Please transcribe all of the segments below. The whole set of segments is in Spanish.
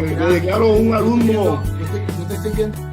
te declaro un alumno. Yo te estoy viendo.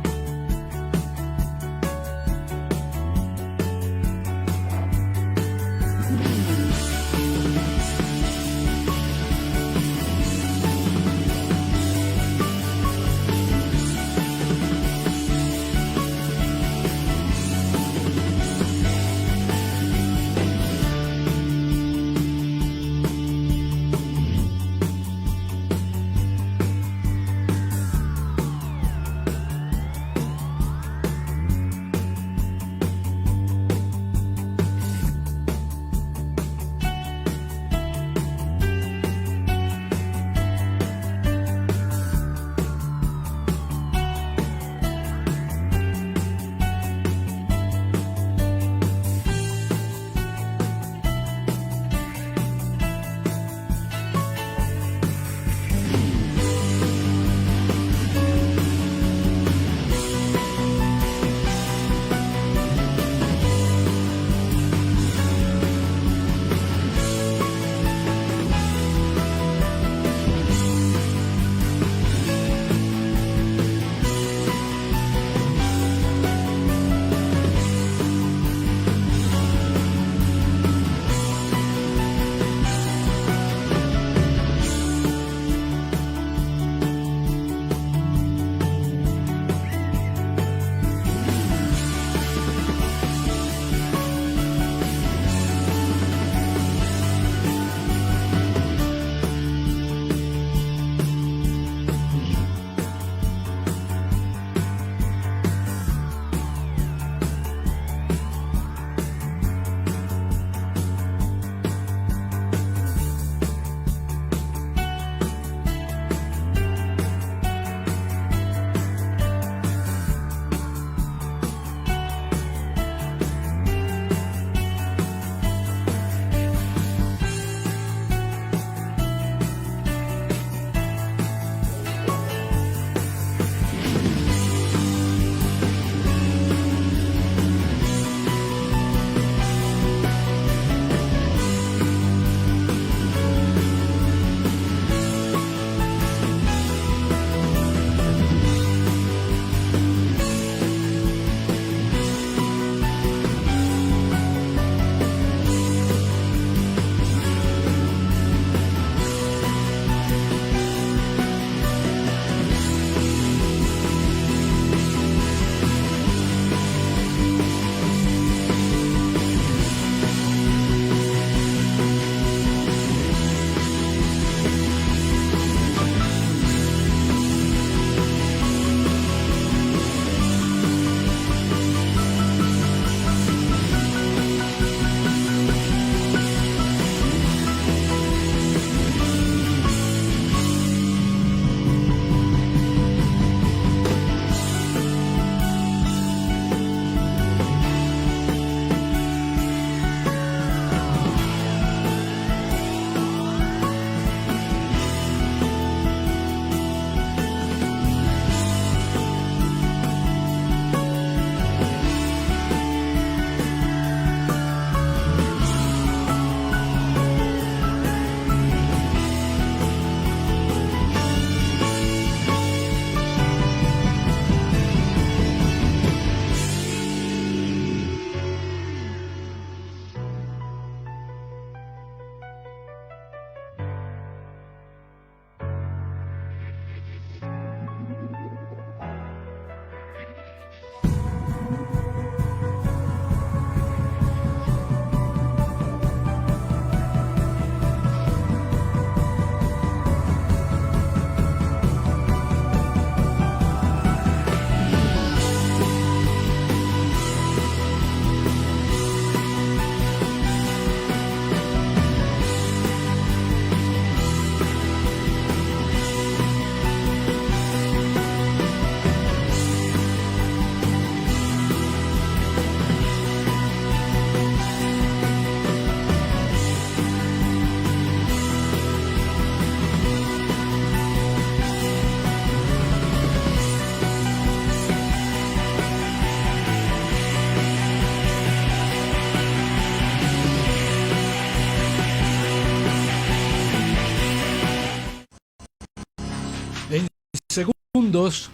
Segundos,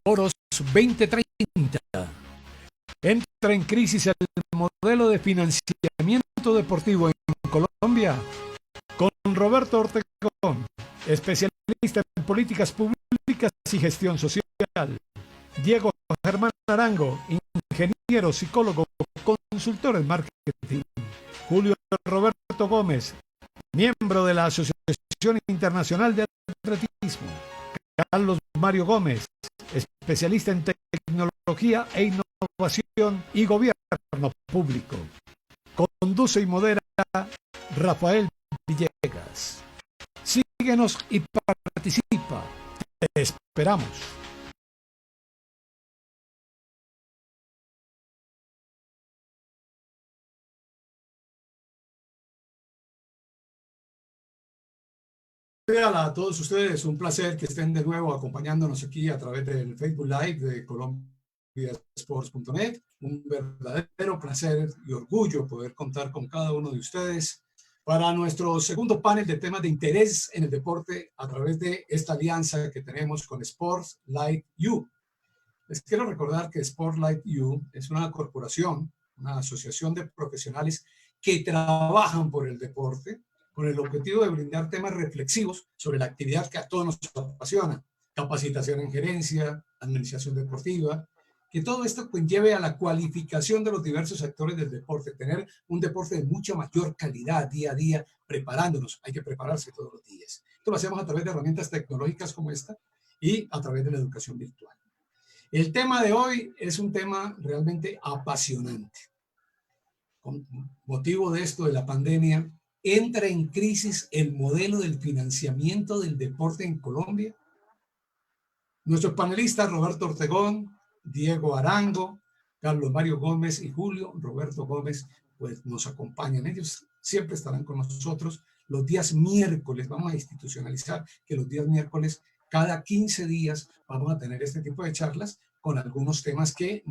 Foros 2030. Entra en crisis el modelo de financiamiento deportivo en Colombia. Con Roberto Ortegón, especialista en políticas públicas y gestión social. Diego Germán Arango, ingeniero, psicólogo, consultor en marketing. Julio Roberto Gómez, miembro de la Asociación Internacional de Atletismo. Carlos Mario Gómez, especialista en tecnología e innovación y gobierno público. Conduce y modera Rafael Villegas. Síguenos y participa. Te esperamos. A todos ustedes, un placer que estén de nuevo acompañándonos aquí a través del Facebook Live de colombiasports.net. Un verdadero placer y orgullo poder contar con cada uno de ustedes para nuestro segundo panel de temas de interés en el deporte a través de esta alianza que tenemos con Sports Like You. Les quiero recordar que Sports Like You es una corporación, una asociación de profesionales que trabajan por el deporte, con el objetivo de brindar temas reflexivos sobre la actividad que a todos nos apasiona, capacitación en gerencia, administración deportiva, que todo esto conlleve a la cualificación de los diversos sectores del deporte, tener un deporte de mucha mayor calidad día a día, preparándonos, hay que prepararse todos los días. Esto lo hacemos a través de herramientas tecnológicas como esta y a través de la educación virtual. El tema de hoy es un tema realmente apasionante. Con motivo de esto de la pandemia, ¿entra en crisis el modelo del financiamiento del deporte en Colombia? Nuestros panelistas Roberto Ortegón, Diego Arango, Carlos Mario Gómez y Julio Roberto Gómez, pues nos acompañan. Ellos siempre estarán con nosotros los días miércoles. Vamos a institucionalizar que los días miércoles, cada 15 días, vamos a tener este tipo de charlas con algunos temas que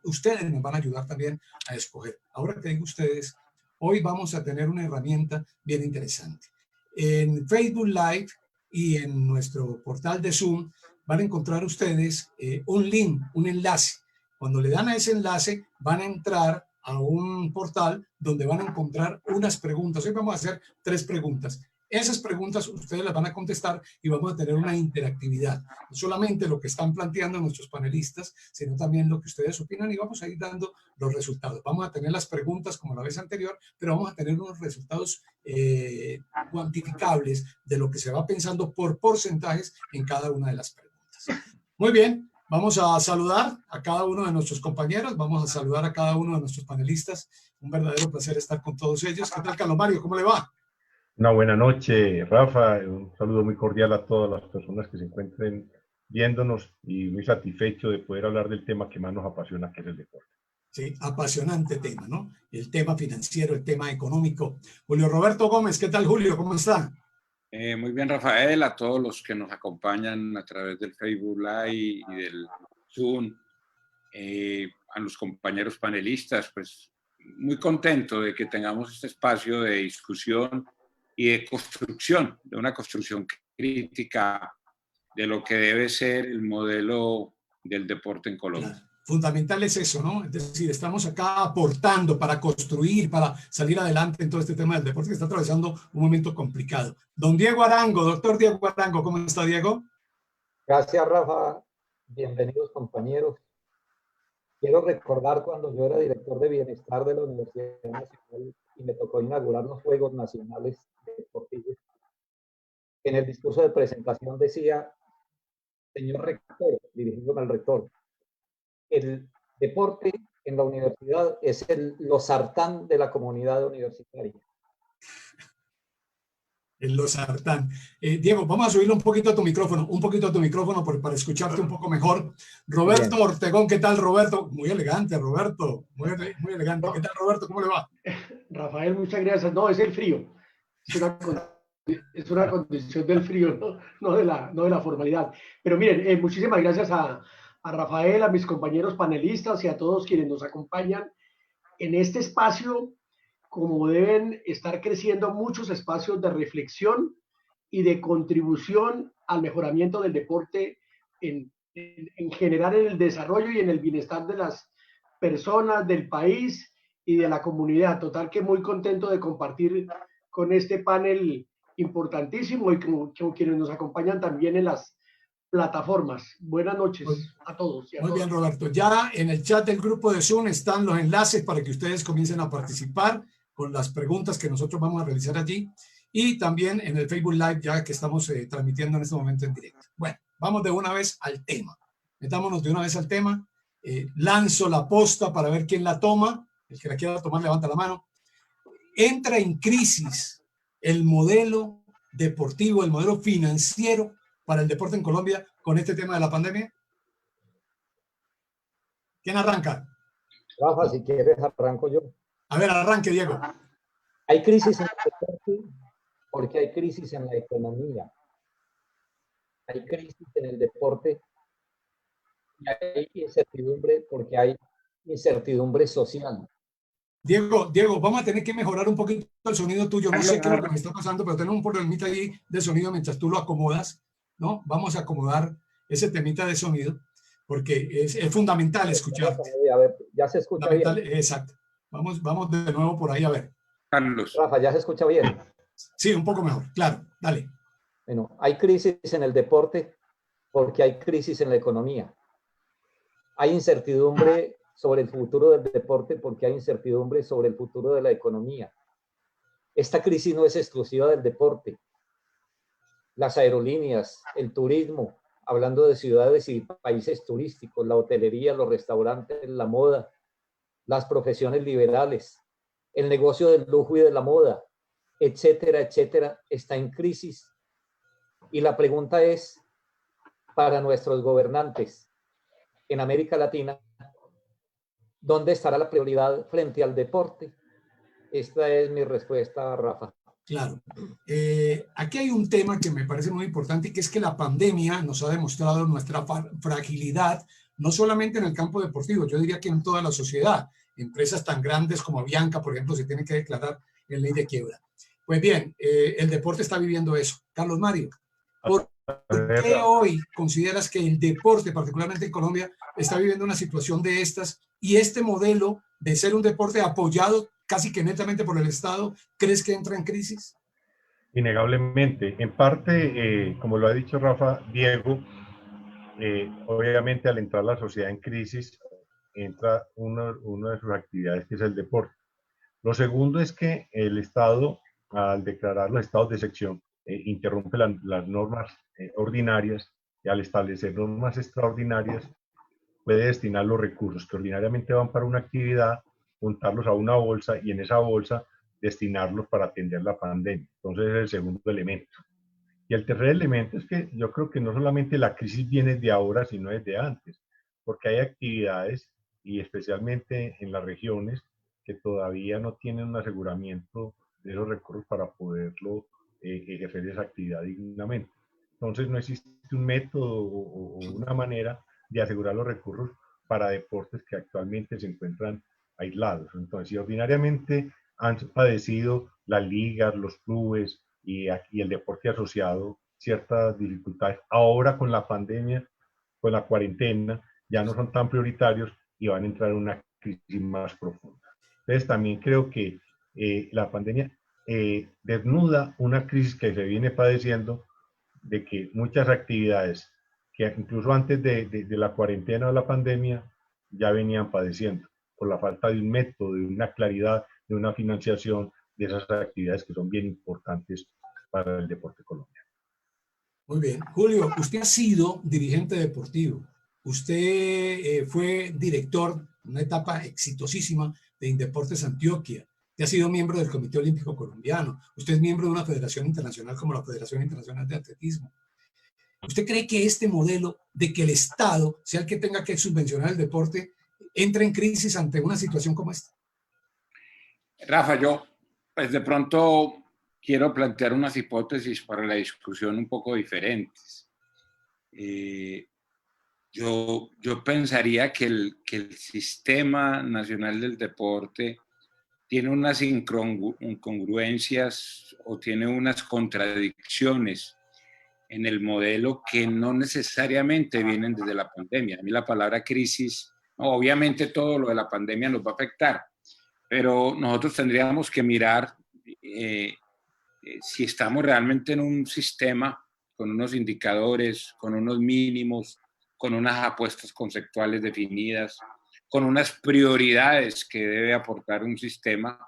ustedes nos van a ayudar también a escoger. Ahora que digo ustedes, hoy vamos a tener una herramienta bien interesante. En Facebook Live y en nuestro portal de Zoom van a encontrar ustedes un link, un enlace. Cuando le dan a ese enlace, van a entrar a un portal donde van a encontrar unas preguntas. Hoy vamos a hacer 3 preguntas. Esas preguntas ustedes las van a contestar y vamos a tener una interactividad. No solamente lo que están planteando nuestros panelistas, sino también lo que ustedes opinan y vamos a ir dando los resultados. Vamos a tener las preguntas como la vez anterior, pero vamos a tener unos resultados cuantificables de lo que se va pensando por porcentajes en cada una de las preguntas. Muy bien, vamos a saludar a cada uno de nuestros compañeros, vamos a saludar a cada uno de nuestros panelistas. Un verdadero placer estar con todos ellos. ¿Qué tal, Carlos Mario? ¿Cómo le va? Una buena noche, Rafa. Un saludo muy cordial a todas las personas que se encuentren viéndonos y muy satisfecho de poder hablar del tema que más nos apasiona, que es el deporte. Sí, apasionante tema, ¿no? El tema financiero, el tema económico. Julio Roberto Gómez, ¿qué tal, Julio? ¿Cómo está? Muy bien, Rafael, a todos los que nos acompañan a través del Facebook Live y del Zoom, a los compañeros panelistas, pues muy contento de que tengamos este espacio de discusión y de construcción, de una construcción crítica de lo que debe ser el modelo del deporte en Colombia. Claro. Fundamental es eso, ¿no? Es decir, estamos acá aportando para construir, para salir adelante en todo este tema del deporte que está atravesando un momento complicado. Don Diego Arango, doctor Diego Arango, ¿cómo está, Diego? Gracias, Rafa. Bienvenidos, compañeros. Quiero recordar cuando yo era director de bienestar de la Universidad Nacional y me tocó inaugurar los Juegos Nacionales Deportivos. En el discurso de presentación decía, señor rector, dirigiéndome al rector, el deporte en la universidad es el losartán de la comunidad universitaria. El losartán. Diego, vamos a subirle un poquito a tu micrófono, para escucharte un poco mejor. Roberto Bien. Ortegón, ¿qué tal, Roberto? Muy elegante, Roberto, muy elegante. ¿Qué tal, Roberto? ¿Cómo le va? Rafael, muchas gracias. No, es el frío. Es una condición del frío, no de la formalidad. Pero miren, muchísimas gracias a Rafael, a mis compañeros panelistas y a todos quienes nos acompañan en este espacio. Como deben estar creciendo muchos espacios de reflexión y de contribución al mejoramiento del deporte en generar en el desarrollo y en el bienestar de las personas, del país y de la comunidad. Total que muy contento de compartir con este panel importantísimo y con quienes nos acompañan también en las plataformas. Buenas noches a todos. Muy bien, Roberto. Ya en el chat del grupo de Zoom están los enlaces para que ustedes comiencen a participar con las preguntas que nosotros vamos a realizar allí. Y también en el Facebook Live, ya que estamos transmitiendo en este momento en directo. Bueno, vamos de una vez al tema. Metámonos de una vez al tema. Lanzo la posta para ver quién la toma. El que la quiera tomar, levanta la mano. Entra en crisis el modelo deportivo, el modelo financiero para el deporte en Colombia con este tema de la pandemia. ¿Quién arranca? Rafa, si quieres, arranco yo. A ver, arranque, Diego. Hay crisis en el deporte porque hay crisis en la economía. Hay crisis en el deporte y hay incertidumbre porque hay incertidumbre social. Diego, vamos a tener que mejorar un poquito el sonido tuyo. No sé qué es lo que me está pasando, pero tenemos un problemita ahí de sonido mientras tú lo acomodas, ¿no? Vamos a acomodar ese temita de sonido porque es fundamental escucharte. A ver, ya se escucha bien. Exacto. Vamos de nuevo por ahí a ver. Carlos. Rafa, ¿ya se escucha bien? Sí, un poco mejor, claro. Dale. Bueno, hay crisis en el deporte porque hay crisis en la economía. Hay incertidumbre sobre el futuro del deporte porque hay incertidumbre sobre el futuro de la economía. Esta crisis no es exclusiva del deporte. Las aerolíneas, el turismo, hablando de ciudades y países turísticos, la hotelería, los restaurantes, la moda, las profesiones liberales, el negocio del lujo y de la moda, etcétera, etcétera, está en crisis. Y la pregunta es, para nuestros gobernantes en América Latina, ¿dónde estará la prioridad frente al deporte? Esta es mi respuesta, Rafa. Claro. Aquí hay un tema que me parece muy importante y que es que la pandemia nos ha demostrado nuestra fragilidad, no solamente en el campo deportivo, yo diría que en toda la sociedad. Empresas tan grandes como Avianca, por ejemplo, se tienen que declarar en ley de quiebra. Pues bien, el deporte está viviendo eso. Carlos Mario, ¿por qué hoy consideras que el deporte, particularmente en Colombia, está viviendo una situación de estas y este modelo de ser un deporte apoyado casi que netamente por el Estado, crees que entra en crisis? Innegablemente. En parte, como lo ha dicho Rafa, Diego, obviamente al entrar la sociedad en crisis, entra una de sus actividades que es el deporte. Lo segundo es que el Estado, al declarar los estados de excepción, interrumpe las normas ordinarias y al establecer normas extraordinarias puede destinar los recursos que ordinariamente van para una actividad, juntarlos a una bolsa y en esa bolsa destinarlos para atender la pandemia. Entonces ese es el segundo elemento. Y el tercer elemento es que yo creo que no solamente la crisis viene de ahora, sino desde antes, porque hay actividades y especialmente en las regiones que todavía no tienen un aseguramiento de esos recursos para poderlo ejercer esa actividad dignamente. Entonces no existe un método o una manera de asegurar los recursos para deportes que actualmente se encuentran aislados. Entonces, si ordinariamente han padecido las ligas, los clubes y el deporte asociado ciertas dificultades, ahora con la pandemia, con la cuarentena, ya no son tan prioritarios y van a entrar en una crisis más profunda. Entonces, también creo que la pandemia desnuda una crisis que se viene padeciendo de que muchas actividades que incluso antes de la cuarentena o la pandemia ya venían padeciendo por la falta de un método, de una claridad, de una financiación de esas actividades que son bien importantes para el deporte colombiano. Muy bien. Julio, usted ha sido dirigente deportivo. Usted fue director, una etapa exitosísima de Indeportes Antioquia. Usted ha sido miembro del Comité Olímpico Colombiano. Usted es miembro de una federación internacional como la Federación Internacional de Atletismo. ¿Usted cree que este modelo de que el Estado sea el que tenga que subvencionar el deporte entra en crisis ante una situación como esta? Rafa, yo pues de pronto quiero plantear unas hipótesis para la discusión un poco diferentes. Yo pensaría que el Sistema Nacional del Deporte tiene unas incongruencias o tiene unas contradicciones en el modelo que no necesariamente vienen desde la pandemia. A mí la palabra crisis, obviamente todo lo de la pandemia nos va a afectar, pero nosotros tendríamos que mirar si estamos realmente en un sistema con unos indicadores, con unos mínimos, con unas apuestas conceptuales definidas, con unas prioridades que debe aportar un sistema,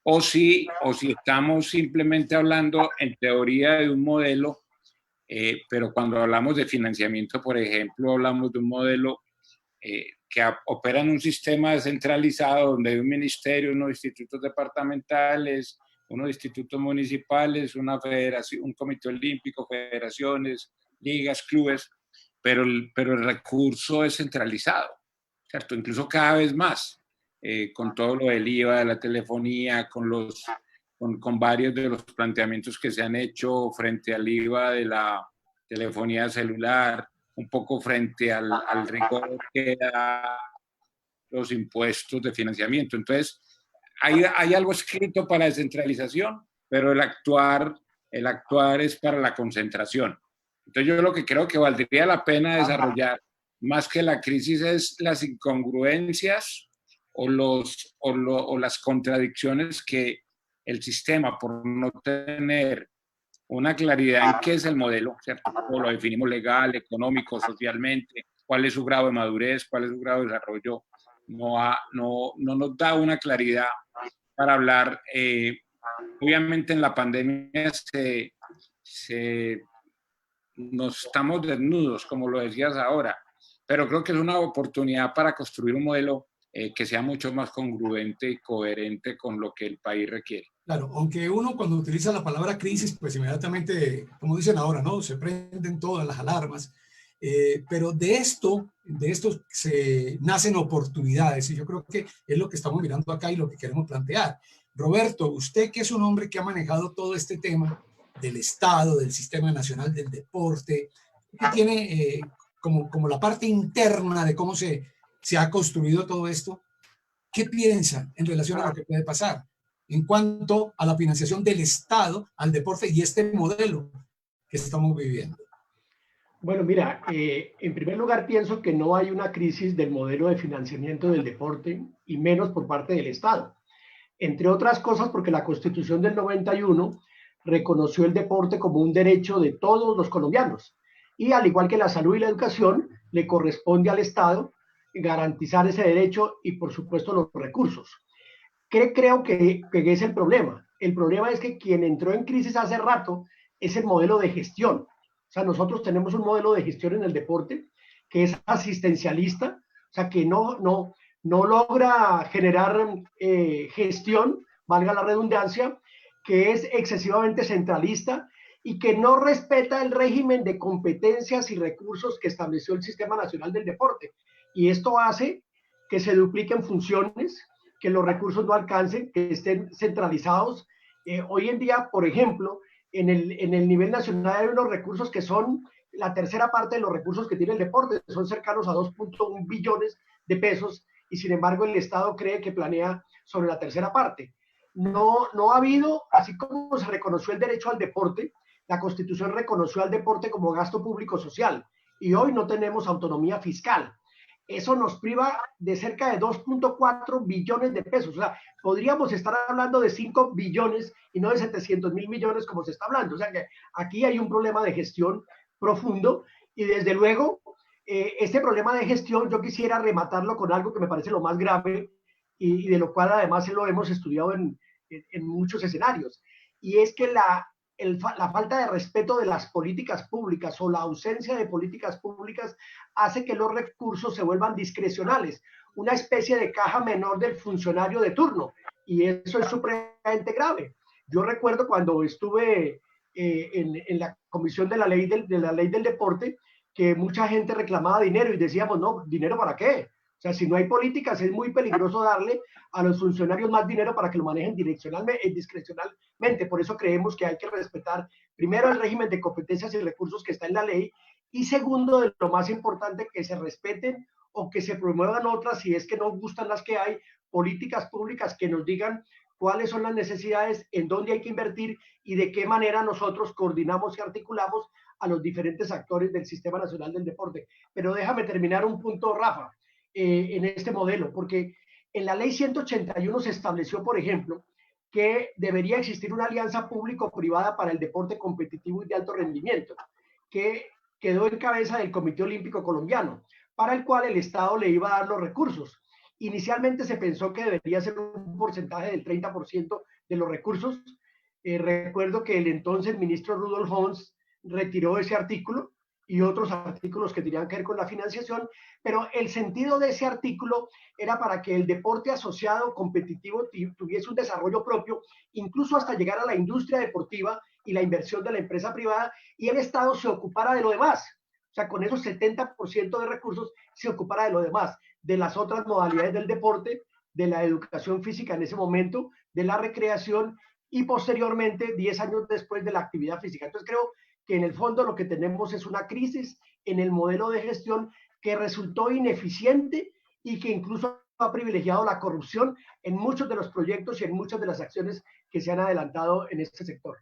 o si estamos simplemente hablando en teoría de un modelo, pero cuando hablamos de financiamiento, por ejemplo, hablamos de un modelo que opera en un sistema descentralizado donde hay un ministerio, unos institutos departamentales, unos institutos municipales, una federación, un comité olímpico, federaciones, ligas, clubes, pero el recurso es centralizado, ¿cierto? Incluso cada vez más, con todo lo del IVA, de la telefonía, con varios de los planteamientos que se han hecho frente al IVA de la telefonía celular, un poco frente al rigor que da los impuestos de financiamiento. Entonces, hay algo escrito para descentralización, pero el actuar es para la concentración. Entonces, yo lo que creo que valdría la pena desarrollar, más que la crisis, es las incongruencias o las contradicciones que el sistema, por no tener una claridad en qué es el modelo, ¿cierto? Cómo lo definimos legal, económico, socialmente, cuál es su grado de madurez, cuál es su grado de desarrollo, no nos da una claridad para hablar. Obviamente en la pandemia nos estamos desnudos, como lo decías ahora, pero creo que es una oportunidad para construir un modelo que sea mucho más congruente y coherente con lo que el país requiere. Claro, aunque uno cuando utiliza la palabra crisis, pues inmediatamente, como dicen ahora, ¿no? Se prenden todas las alarmas. Pero de esto se nacen oportunidades y yo creo que es lo que estamos mirando acá y lo que queremos plantear. Roberto, usted que es un hombre que ha manejado todo este tema del Estado, del Sistema Nacional del Deporte, que tiene como la parte interna de cómo se ha construido todo esto, ¿qué piensa en relación a lo que puede pasar en cuanto a la financiación del Estado al deporte y este modelo que estamos viviendo? Bueno, mira, en primer lugar pienso que no hay una crisis del modelo de financiamiento del deporte y menos por parte del Estado. Entre otras cosas porque la Constitución del 91 reconoció el deporte como un derecho de todos los colombianos y al igual que la salud y la educación, le corresponde al Estado garantizar ese derecho y por supuesto los recursos. Creo que es el problema. El problema es que quien entró en crisis hace rato es el modelo de gestión. O sea, nosotros tenemos un modelo de gestión en el deporte que es asistencialista, o sea, que no logra generar gestión, valga la redundancia, que es excesivamente centralista y que no respeta el régimen de competencias y recursos que estableció el Sistema Nacional del Deporte. Y esto hace que se dupliquen funciones, que los recursos no alcancen, que estén centralizados. Hoy en día, por ejemplo, en el nivel nacional hay unos recursos que son la tercera parte de los recursos que tiene el deporte, son cercanos a 2.1 billones de pesos y sin embargo el Estado cree que planea sobre la tercera parte. No ha habido, así como se reconoció el derecho al deporte, la Constitución reconoció al deporte como gasto público social y hoy no tenemos autonomía fiscal. Eso nos priva de cerca de 2.4 billones de pesos. O sea, podríamos estar hablando de 5 billones y no de 700.000 millones como se está hablando. O sea, que aquí hay un problema de gestión profundo y desde luego este problema de gestión yo quisiera rematarlo con algo que me parece lo más grave y de lo cual además lo hemos estudiado en muchos escenarios. Y es que la falta de respeto de las políticas públicas o la ausencia de políticas públicas hace que los recursos se vuelvan discrecionales, una especie de caja menor del funcionario de turno, y eso es supremamente grave. Yo recuerdo cuando estuve en la comisión de la ley del deporte, que mucha gente reclamaba dinero y decíamos, no, ¿dinero para qué? O sea, si no hay políticas, es muy peligroso darle a los funcionarios más dinero para que lo manejen discrecionalmente. Por eso creemos que hay que respetar, primero, el régimen de competencias y recursos que está en la ley, y segundo, de lo más importante, que se respeten o que se promuevan otras, si es que no gustan las que hay, políticas públicas que nos digan cuáles son las necesidades, en dónde hay que invertir y de qué manera nosotros coordinamos y articulamos a los diferentes actores del Sistema Nacional del Deporte. Pero déjame terminar un punto, Rafa, en este modelo, porque en la ley 181 se estableció, por ejemplo, que debería existir una alianza público-privada para el deporte competitivo y de alto rendimiento, que quedó en cabeza del Comité Olímpico Colombiano, para el cual el Estado le iba a dar los recursos. Inicialmente se pensó que debería ser un porcentaje del 30% de los recursos. Recuerdo que el entonces ministro Rudolf Hons retiró ese artículo y otros artículos que tenían que ver con la financiación, pero el sentido de ese artículo era para que el deporte asociado competitivo tuviese un desarrollo propio, incluso hasta llegar a la industria deportiva y la inversión de la empresa privada, y el Estado se ocupara de lo demás. O sea, con esos 70% de recursos se ocupara de lo demás, de las otras modalidades del deporte, de la educación física en ese momento, de la recreación y posteriormente, 10 años después, de la actividad física. Entonces creo que en el fondo lo que tenemos es una crisis en el modelo de gestión que resultó ineficiente y que incluso ha privilegiado la corrupción en muchos de los proyectos y en muchas de las acciones que se han adelantado en este sector.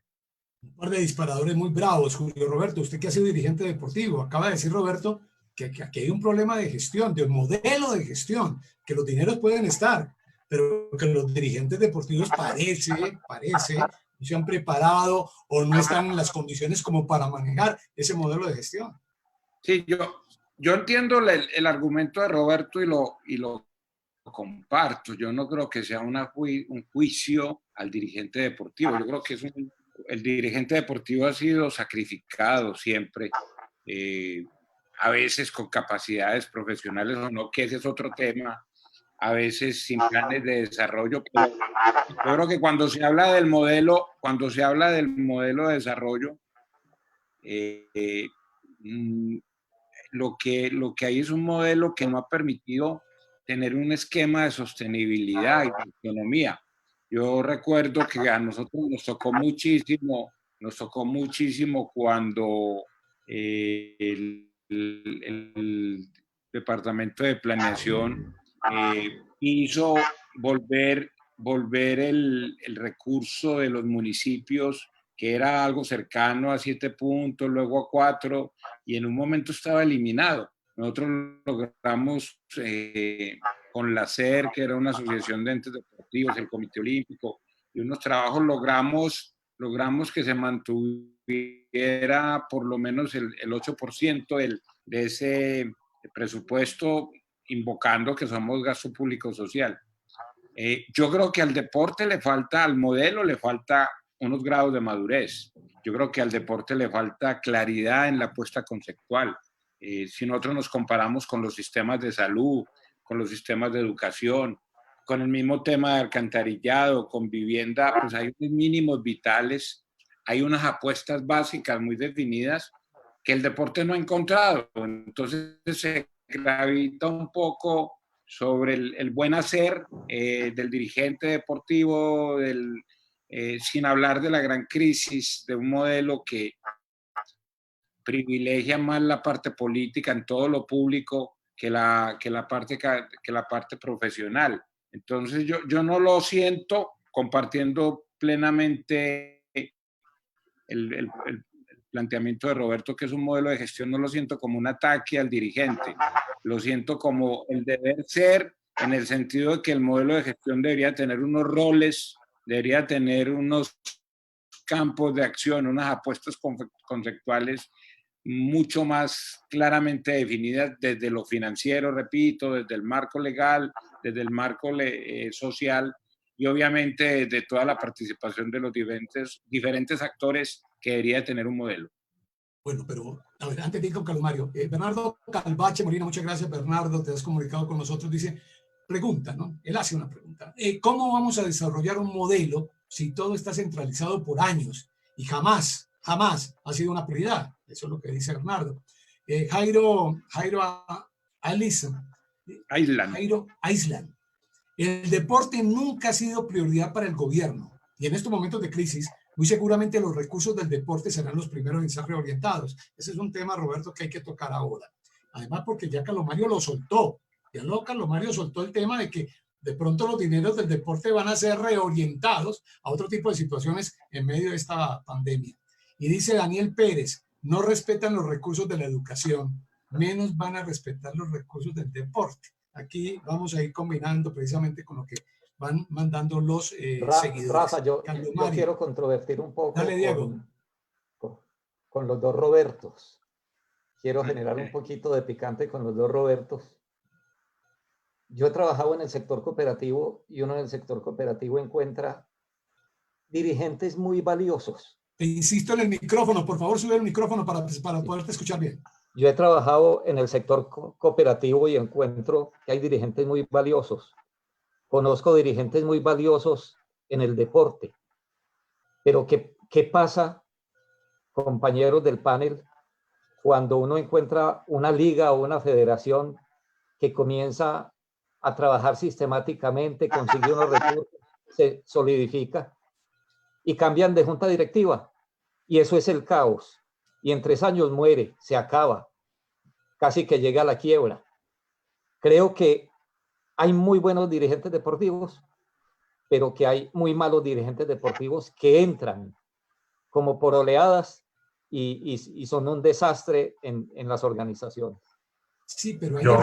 Un par de disparadores muy bravos, Julio Roberto. Usted que ha sido dirigente deportivo, acaba de decir, Roberto, que aquí hay un problema de gestión, de un modelo de gestión, que los dineros pueden estar, pero que los dirigentes deportivos parece no se han preparado o no están en las condiciones como para manejar ese modelo de gestión. Sí, yo entiendo el argumento de Roberto y lo comparto. Yo no creo que sea un juicio al dirigente deportivo. Yo creo que el dirigente deportivo ha sido sacrificado siempre, a veces con capacidades profesionales o no, que ese es otro tema, a veces sin planes de desarrollo, pero yo creo que cuando se habla del modelo de desarrollo, lo que hay es un modelo que no ha permitido tener un esquema de sostenibilidad y de autonomía. Yo recuerdo que a nosotros nos tocó muchísimo cuando el Departamento de Planeación hizo volver el recurso de los municipios, que era algo cercano a 7 puntos, luego a 4, y en un momento estaba eliminado. Nosotros logramos con la SER, que era una asociación de entes deportivos, el Comité Olímpico, y unos trabajos logramos que se mantuviera por lo menos el 8% de ese presupuesto, invocando que somos gasto público social. Yo creo que al deporte al modelo le falta unos grados de madurez. Yo creo que al deporte le falta claridad en la apuesta conceptual. Si nosotros nos comparamos con los sistemas de salud, con los sistemas de educación, con el mismo tema de alcantarillado, con vivienda, pues hay unos mínimos vitales, hay unas apuestas básicas muy definidas que el deporte no ha encontrado. Entonces se gravita un poco sobre el buen hacer del dirigente deportivo, sin hablar de la gran crisis de un modelo que privilegia más la parte política en todo lo público que la parte profesional. Entonces yo no lo siento, compartiendo plenamente el planteamiento de Roberto, que es un modelo de gestión, no lo siento como un ataque al dirigente, lo siento como el deber ser, en el sentido de que el modelo de gestión debería tener unos roles, debería tener unos campos de acción, unas apuestas conceptuales mucho más claramente definidas desde lo financiero, repito, desde el marco legal, desde el marco social y obviamente de toda la participación de los diferentes actores que debería tener un modelo. Bueno, pero a ver, antes de ir con Mario, Bernardo Calvache Molina, muchas gracias, Bernardo, te has comunicado con nosotros, dice, pregunta, ¿no? Él hace una pregunta. ¿Cómo vamos a desarrollar un modelo si todo está centralizado por años y jamás ha sido una prioridad? Eso es lo que dice Bernardo. Jairo Island. El deporte nunca ha sido prioridad para el gobierno y en estos momentos de crisis, muy seguramente los recursos del deporte serán los primeros en ser reorientados. Ese es un tema, Roberto, que hay que tocar ahora. Además, porque ya Carlos Mario lo soltó. Ya Carlos Mario soltó el tema de que de pronto los dineros del deporte van a ser reorientados a otro tipo de situaciones en medio de esta pandemia. Y dice Daniel Pérez, no respetan los recursos de la educación, menos van a respetar los recursos del deporte. Aquí vamos a ir combinando precisamente con lo que van mandando los seguidores. Rafa, yo quiero controvertir un poco. Dale, Diego. Con los dos Robertos. Quiero generar un poquito de picante con los dos Robertos. Yo he trabajado en el sector cooperativo y uno en el sector cooperativo encuentra dirigentes muy valiosos. Te insisto en el micrófono, por favor, sube el micrófono para poderte escuchar bien. Yo he trabajado en el sector cooperativo y encuentro que hay dirigentes muy valiosos. Conozco dirigentes muy valiosos en el deporte. Pero ¿qué pasa, compañeros del panel, cuando uno encuentra una liga o una federación que comienza a trabajar sistemáticamente, consigue unos recursos, se solidifica y cambian de junta directiva? Y eso es el caos. Y en 3 años muere, se acaba, casi que llega a la quiebra. Creo que hay muy buenos dirigentes deportivos, pero que hay muy malos dirigentes deportivos que entran como por oleadas y son un desastre en las organizaciones. Sí, pero mira,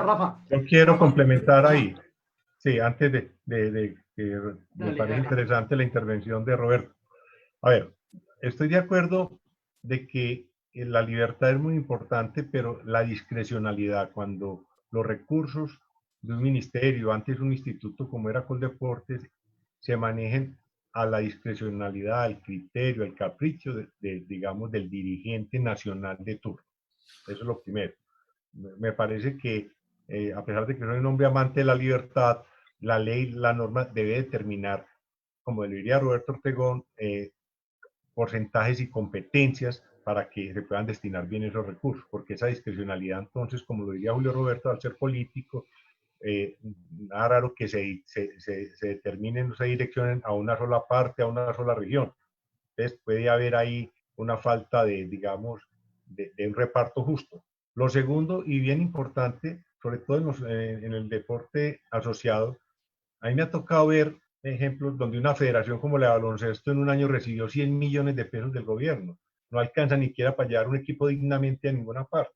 Rafa. Yo quiero complementar ahí. Sí, antes de que me parece interesante la intervención de Roberto. A ver, estoy de acuerdo de que la libertad es muy importante, pero la discrecionalidad, cuando los recursos de un ministerio, antes un instituto como era Coldeportes, se manejen a la discrecionalidad, al criterio, al capricho digamos, del dirigente nacional de turno. Eso es lo primero. Me parece que, a pesar de que soy un hombre amante de la libertad, la ley, la norma debe determinar, como le diría Roberto Ortegón, porcentajes y competencias para que se puedan destinar bien esos recursos, porque esa discrecionalidad, entonces, como lo diría Julio Roberto, al ser político, nada raro que se determinen, no se direccionen a una sola parte, a una sola región. Entonces puede haber ahí una falta de, digamos, de un reparto justo. Lo segundo, y bien importante, sobre todo en el deporte asociado, a mí me ha tocado ver ejemplos donde una federación como la de baloncesto en un año recibió 100 millones de pesos del gobierno. No alcanza ni siquiera para llevar un equipo dignamente a ninguna parte.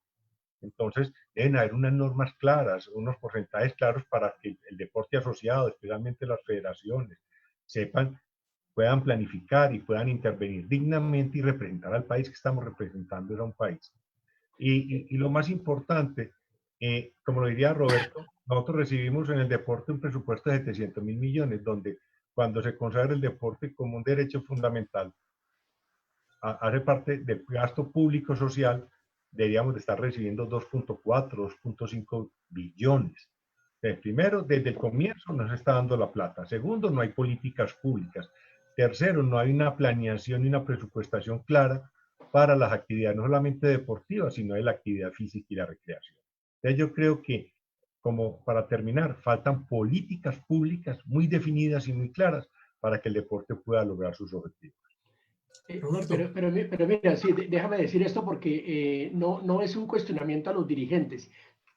Entonces, deben haber unas normas claras, unos porcentajes claros para que el deporte asociado, especialmente las federaciones, puedan planificar y puedan intervenir dignamente y representar al país que estamos representando, es a un país. Y lo más importante, como lo diría Roberto, nosotros recibimos en el deporte un presupuesto de 700.000 millones, donde cuando se consagra el deporte como un derecho fundamental, hace parte del gasto público social, deberíamos de estar recibiendo 2.4, 2.5 billones. Primero, desde el comienzo no se está dando la plata. Segundo, no hay políticas públicas. Tercero, no hay una planeación y una presupuestación clara para las actividades, no solamente deportivas, sino de la actividad física y la recreación. Entonces yo creo que, como para terminar, faltan políticas públicas muy definidas y muy claras para que el deporte pueda lograr sus objetivos. Pero mira, sí, déjame decir esto porque no es un cuestionamiento a los dirigentes,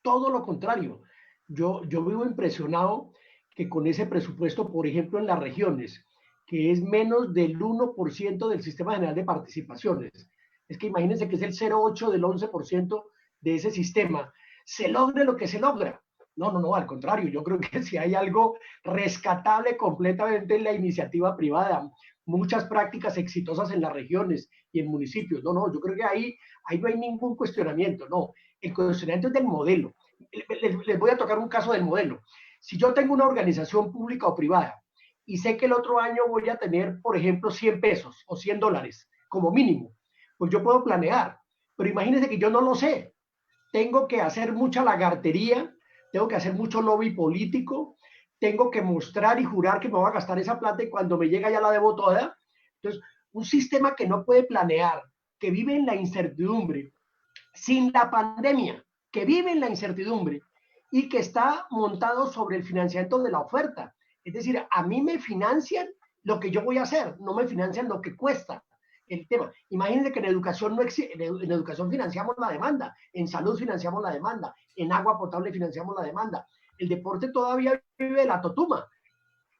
todo lo contrario. Yo vivo impresionado que con ese presupuesto, por ejemplo, en las regiones, que es menos del 1% del Sistema General de Participaciones, es que imagínense que es el 0,8 del 11% de ese sistema, se logre lo que se logra. No, al contrario, yo creo que si hay algo rescatable completamente en la iniciativa privada, muchas prácticas exitosas en las regiones y en municipios. No, yo creo que ahí no hay ningún cuestionamiento. No, el cuestionamiento es del modelo. Les voy a tocar un caso del modelo. Si yo tengo una organización pública o privada y sé que el otro año voy a tener, por ejemplo, 100 pesos o $100 como mínimo, pues yo puedo planear. Pero imagínense que yo no lo sé. Tengo que hacer mucha lagartería, tengo que hacer mucho lobby político, tengo que mostrar y jurar que me voy a gastar esa plata y cuando me llega ya la debo toda. Entonces, un sistema que no puede planear, que vive en la incertidumbre, sin la pandemia, que vive en la incertidumbre y que está montado sobre el financiamiento de la oferta. Es decir, a mí me financian lo que yo voy a hacer, no me financian lo que cuesta el tema. Imagínense que en educación no existe, en educación financiamos la demanda, en salud financiamos la demanda, en agua potable financiamos la demanda. el deporte todavía vive de la totuma.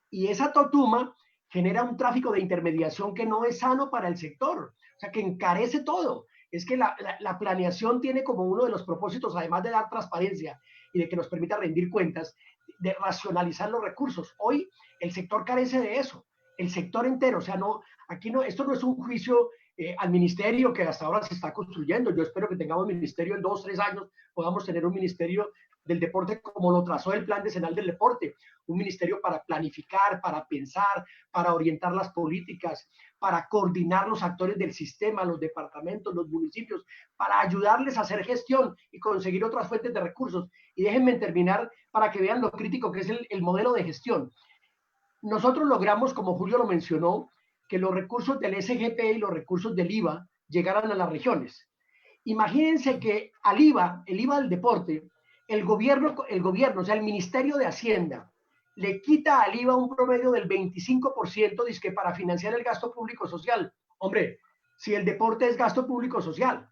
Y esa totuma genera un tráfico de intermediación que no es sano para el sector, o sea, que encarece todo. Es que la planeación tiene como uno de los propósitos, además de dar transparencia y de que nos permita rendir cuentas, de racionalizar los recursos. Hoy el sector carece de eso, el sector entero. O sea, no, aquí no, esto no es un juicio al ministerio que hasta ahora se está construyendo. Yo espero que tengamos ministerio en 2 o 3 años, podamos tener un ministerio del deporte como lo trazó el Plan Decenal del Deporte, un ministerio para planificar, para pensar, para orientar las políticas, para coordinar los actores del sistema, los departamentos, los municipios, para ayudarles a hacer gestión y conseguir otras fuentes de recursos. Y déjenme terminar para que vean lo crítico que es el modelo de gestión. Nosotros logramos, como Julio lo mencionó, que los recursos del SGP y los recursos del IVA llegaran a las regiones. Imagínense que al IVA, el IVA del deporte, el gobierno, o sea, el Ministerio de Hacienda, le quita al IVA un promedio del 25%, dizque para financiar el gasto público social. Hombre, si el deporte es gasto público social.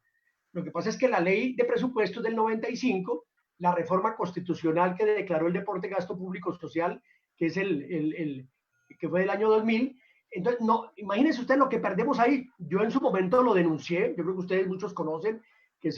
Lo que pasa es que la ley de presupuestos del 95, la reforma constitucional que declaró el deporte gasto público social, que es que fue del año 2000, entonces, no, imagínense ustedes lo que perdemos ahí. Yo en su momento lo denuncié, yo creo que ustedes muchos conocen, que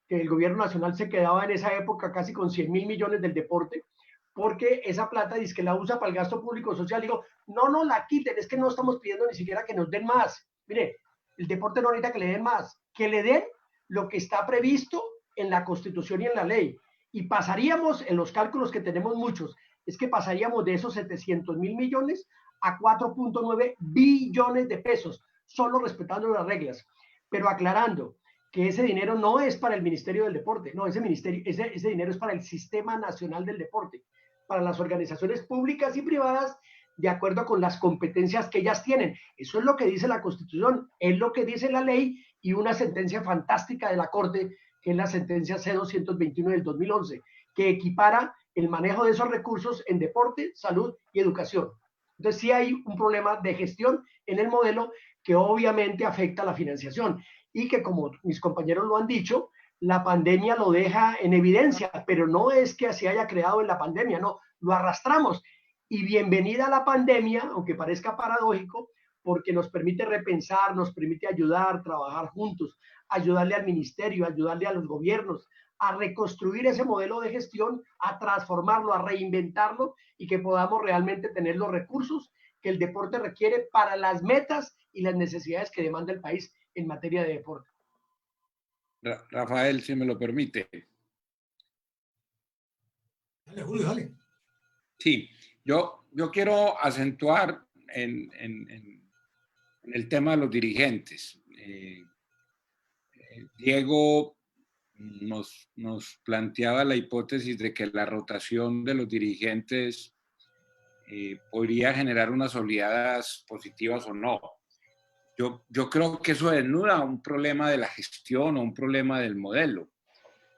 el gobierno nacional se quedaba en esa época casi con 100.000 millones del deporte, porque esa plata dice que la usa para el gasto público social. Digo, no la quiten, es que no estamos pidiendo ni siquiera que nos den más. Mire, el deporte no necesita que le den más, que le den lo que está previsto en la Constitución y en la ley. Y pasaríamos, en los cálculos que tenemos muchos, es que pasaríamos de esos 700.000 millones a 4.9 billones de pesos, solo respetando las reglas, pero aclarando que ese dinero no es para el Ministerio del Deporte, no, ese dinero es para el Sistema Nacional del Deporte, para las organizaciones públicas y privadas, de acuerdo con las competencias que ellas tienen. Eso es lo que dice la Constitución, es lo que dice la ley y una sentencia fantástica de la Corte, que es la sentencia C-221 del 2011, que equipara el manejo de esos recursos en deporte, salud y educación. Entonces sí hay un problema de gestión en el modelo que obviamente afecta a la financiación y que, como mis compañeros lo han dicho, la pandemia lo deja en evidencia, pero no es que se haya creado en la pandemia, no, lo arrastramos. Y bienvenida a la pandemia, aunque parezca paradójico, porque nos permite repensar, nos permite ayudar, trabajar juntos, ayudarle al ministerio, ayudarle a los gobiernos, a reconstruir ese modelo de gestión, a transformarlo, a reinventarlo y que podamos realmente tener los recursos que el deporte requiere para las metas y las necesidades que demanda el país en materia de deporte. Rafael, si me lo permite. Dale, Julio, dale. Sí, yo quiero acentuar en el tema de los dirigentes. Diego nos planteaba la hipótesis de que la rotación de los dirigentes podría generar unas oleadas positivas o no. Yo creo que eso desnuda un problema de la gestión o un problema del modelo,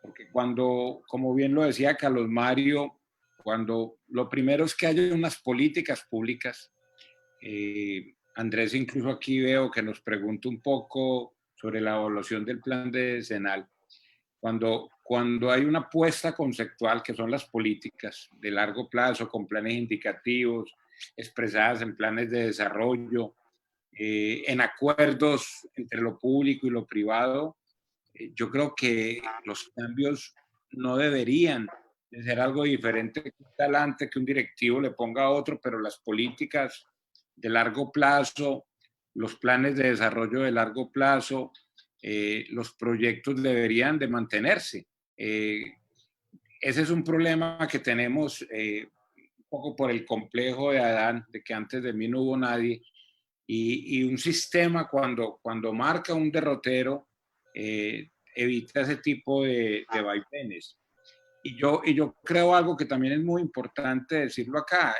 porque cuando, como bien lo decía Carlos Mario, cuando lo primero es que haya unas políticas públicas, Andrés incluso aquí veo que nos pregunta un poco sobre la evaluación del plan decenal. Cuando hay una apuesta conceptual, que son las políticas de largo plazo, con planes indicativos, expresadas en planes de desarrollo, en acuerdos entre lo público y lo privado, yo creo que los cambios no deberían de ser algo diferente que un talante, que un directivo le ponga a otro, pero las políticas de largo plazo, los planes de desarrollo de largo plazo, los proyectos deberían de mantenerse. Ese es un problema que tenemos un poco por el complejo de Adán, de que antes de mí no hubo nadie, y un sistema cuando marca un derrotero evita ese tipo de vaivenes. Y yo creo algo que también es muy importante decirlo acá,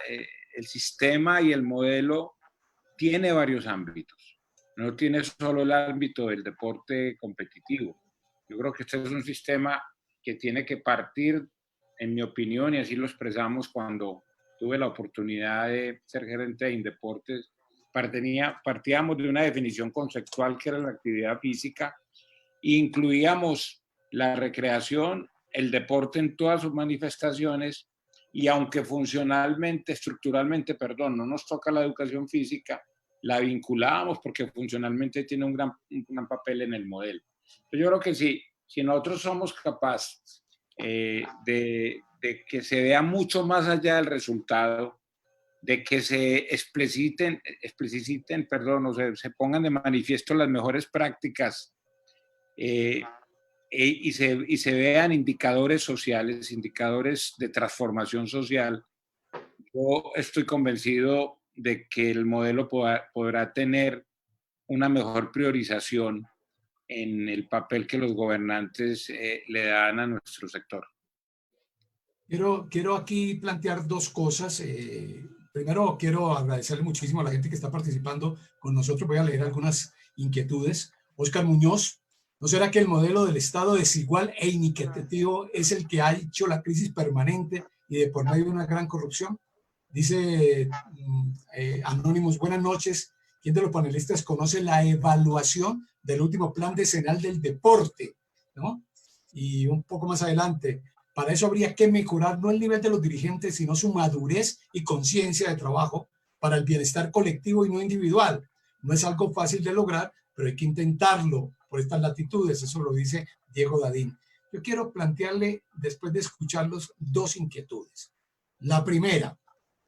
el sistema y el modelo tiene varios ámbitos. No tiene solo el ámbito del deporte competitivo. Yo creo que este es un sistema que tiene que partir, en mi opinión, y así lo expresamos cuando tuve la oportunidad de ser gerente de Indeportes, partíamos de una definición conceptual que era la actividad física e incluíamos la recreación el deporte en todas sus manifestaciones, y aunque funcionalmente, estructuralmente, perdón, no nos toca la educación física, la vinculamos porque funcionalmente tiene un gran papel en el modelo. Yo creo que sí, si nosotros somos capaces de que se vea mucho más allá del resultado, de que se expliciten, perdón, o se pongan de manifiesto las mejores prácticas y se vean indicadores sociales, indicadores de transformación social, yo estoy convencido de que el modelo podrá tener una mejor priorización en el papel que los gobernantes le dan a nuestro sector. Quiero aquí plantear dos cosas. Primero, quiero agradecerle muchísimo a la gente que está participando con nosotros. Voy a leer algunas inquietudes. Oscar Muñoz, ¿no será que el modelo del Estado desigual e inequitativo es el que ha hecho la crisis permanente y de por medio de una gran corrupción? Dice Anónimos, buenas noches. ¿Quién de los panelistas conoce la evaluación del último plan decenal del deporte? ¿No? Y un poco más adelante, para eso habría que mejorar no el nivel de los dirigentes, sino su madurez y conciencia de trabajo para el bienestar colectivo y no individual. No es algo fácil de lograr, pero hay que intentarlo por estas latitudes. Eso lo dice Diego Dadín. Yo quiero plantearle, después de escucharlos, dos inquietudes. La primera,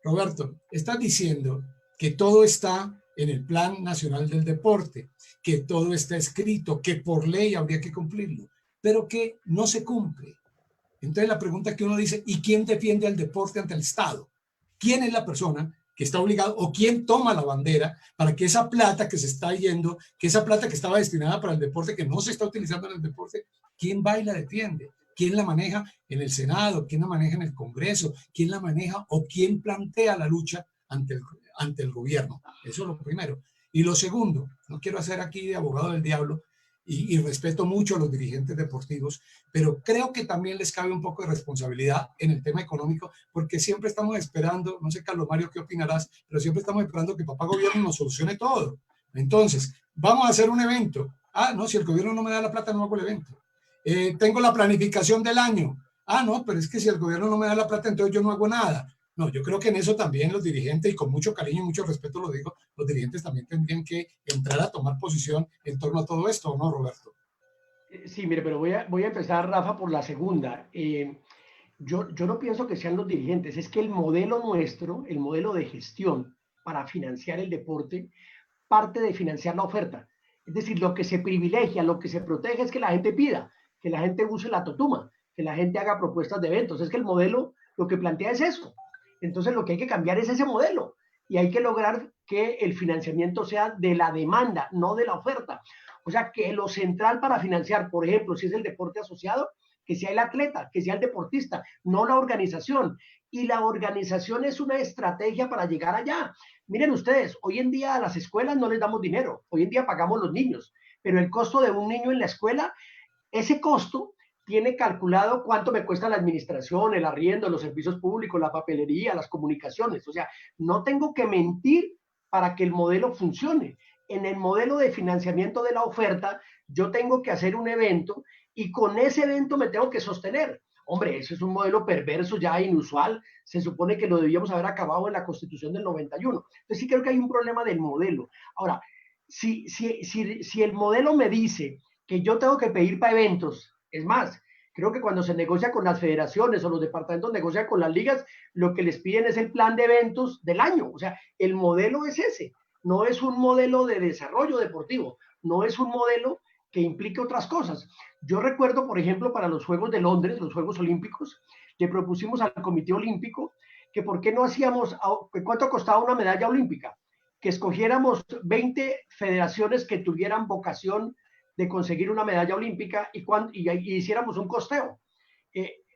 Roberto, estás diciendo que todo está en el Plan Nacional del Deporte, que todo está escrito, que por ley habría que cumplirlo, pero que no se cumple. Entonces la pregunta que uno dice, ¿y quién defiende al deporte ante el Estado? ¿Quién es la persona que está obligado o quién toma la bandera para que esa plata que se está yendo, que esa plata que estaba destinada para el deporte, que no se está utilizando en el deporte, quién va y la defiende? ¿Quién la maneja en el Senado? ¿Quién la maneja en el Congreso? ¿Quién la maneja o quién plantea la lucha ante el gobierno? Eso es lo primero. Y lo segundo, no quiero hacer aquí de abogado del diablo, y respeto mucho a los dirigentes deportivos, pero creo que también les cabe un poco de responsabilidad en el tema económico, porque siempre estamos esperando, no sé, Carlos Mario, ¿qué opinarás? Pero siempre estamos esperando que papá gobierno nos solucione todo. Entonces, vamos a hacer un evento. Ah, no, si el gobierno no me da la plata, no hago el evento. Tengo la planificación del año. Ah, no, pero es que si el gobierno no me da la plata, entonces yo no hago nada. No, yo creo que en eso también los dirigentes, y con mucho cariño y mucho respeto lo digo, los dirigentes también tendrían que entrar a tomar posición en torno a todo esto, ¿no, Roberto? Sí, mire, pero voy a empezar, Rafa, por la segunda. Yo no pienso que sean los dirigentes, es que el modelo nuestro, el modelo de gestión para financiar el deporte, parte de financiar la oferta. Es decir, lo que se privilegia, lo que se protege es que la gente pida, que la gente use la totuma, que la gente haga propuestas de eventos. Es que el modelo lo que plantea es eso. Entonces lo que hay que cambiar es ese modelo y hay que lograr que el financiamiento sea de la demanda, no de la oferta. O sea, que lo central para financiar, por ejemplo, si es el deporte asociado, que sea el atleta, que sea el deportista, no la organización. Y la organización es una estrategia para llegar allá. Miren ustedes, hoy en día a las escuelas no les damos dinero, hoy en día pagamos los niños, pero el costo de un niño en la escuela, ese costo tiene calculado cuánto me cuesta la administración, el arriendo, los servicios públicos, la papelería, las comunicaciones. O sea, no tengo que mentir para que el modelo funcione. En el modelo de financiamiento de la oferta, yo tengo que hacer un evento y con ese evento me tengo que sostener. Hombre, eso es un modelo perverso, ya inusual. Se supone que lo debíamos haber acabado en la Constitución del 91. Entonces sí creo que hay un problema del modelo. Ahora, si el modelo me dice que yo tengo que pedir para eventos, es más, creo que cuando se negocia con las federaciones o los departamentos negocian con las ligas, lo que les piden es el plan de eventos del año. O sea, el modelo es ese. No es un modelo de desarrollo deportivo, no es un modelo que implique otras cosas. Yo recuerdo, por ejemplo, para los Juegos de Londres, los Juegos Olímpicos, le propusimos al Comité Olímpico que por qué no hacíamos, cuánto costaba una medalla olímpica, que escogiéramos 20 federaciones que tuvieran vocación de conseguir una medalla olímpica y hiciéramos un costeo.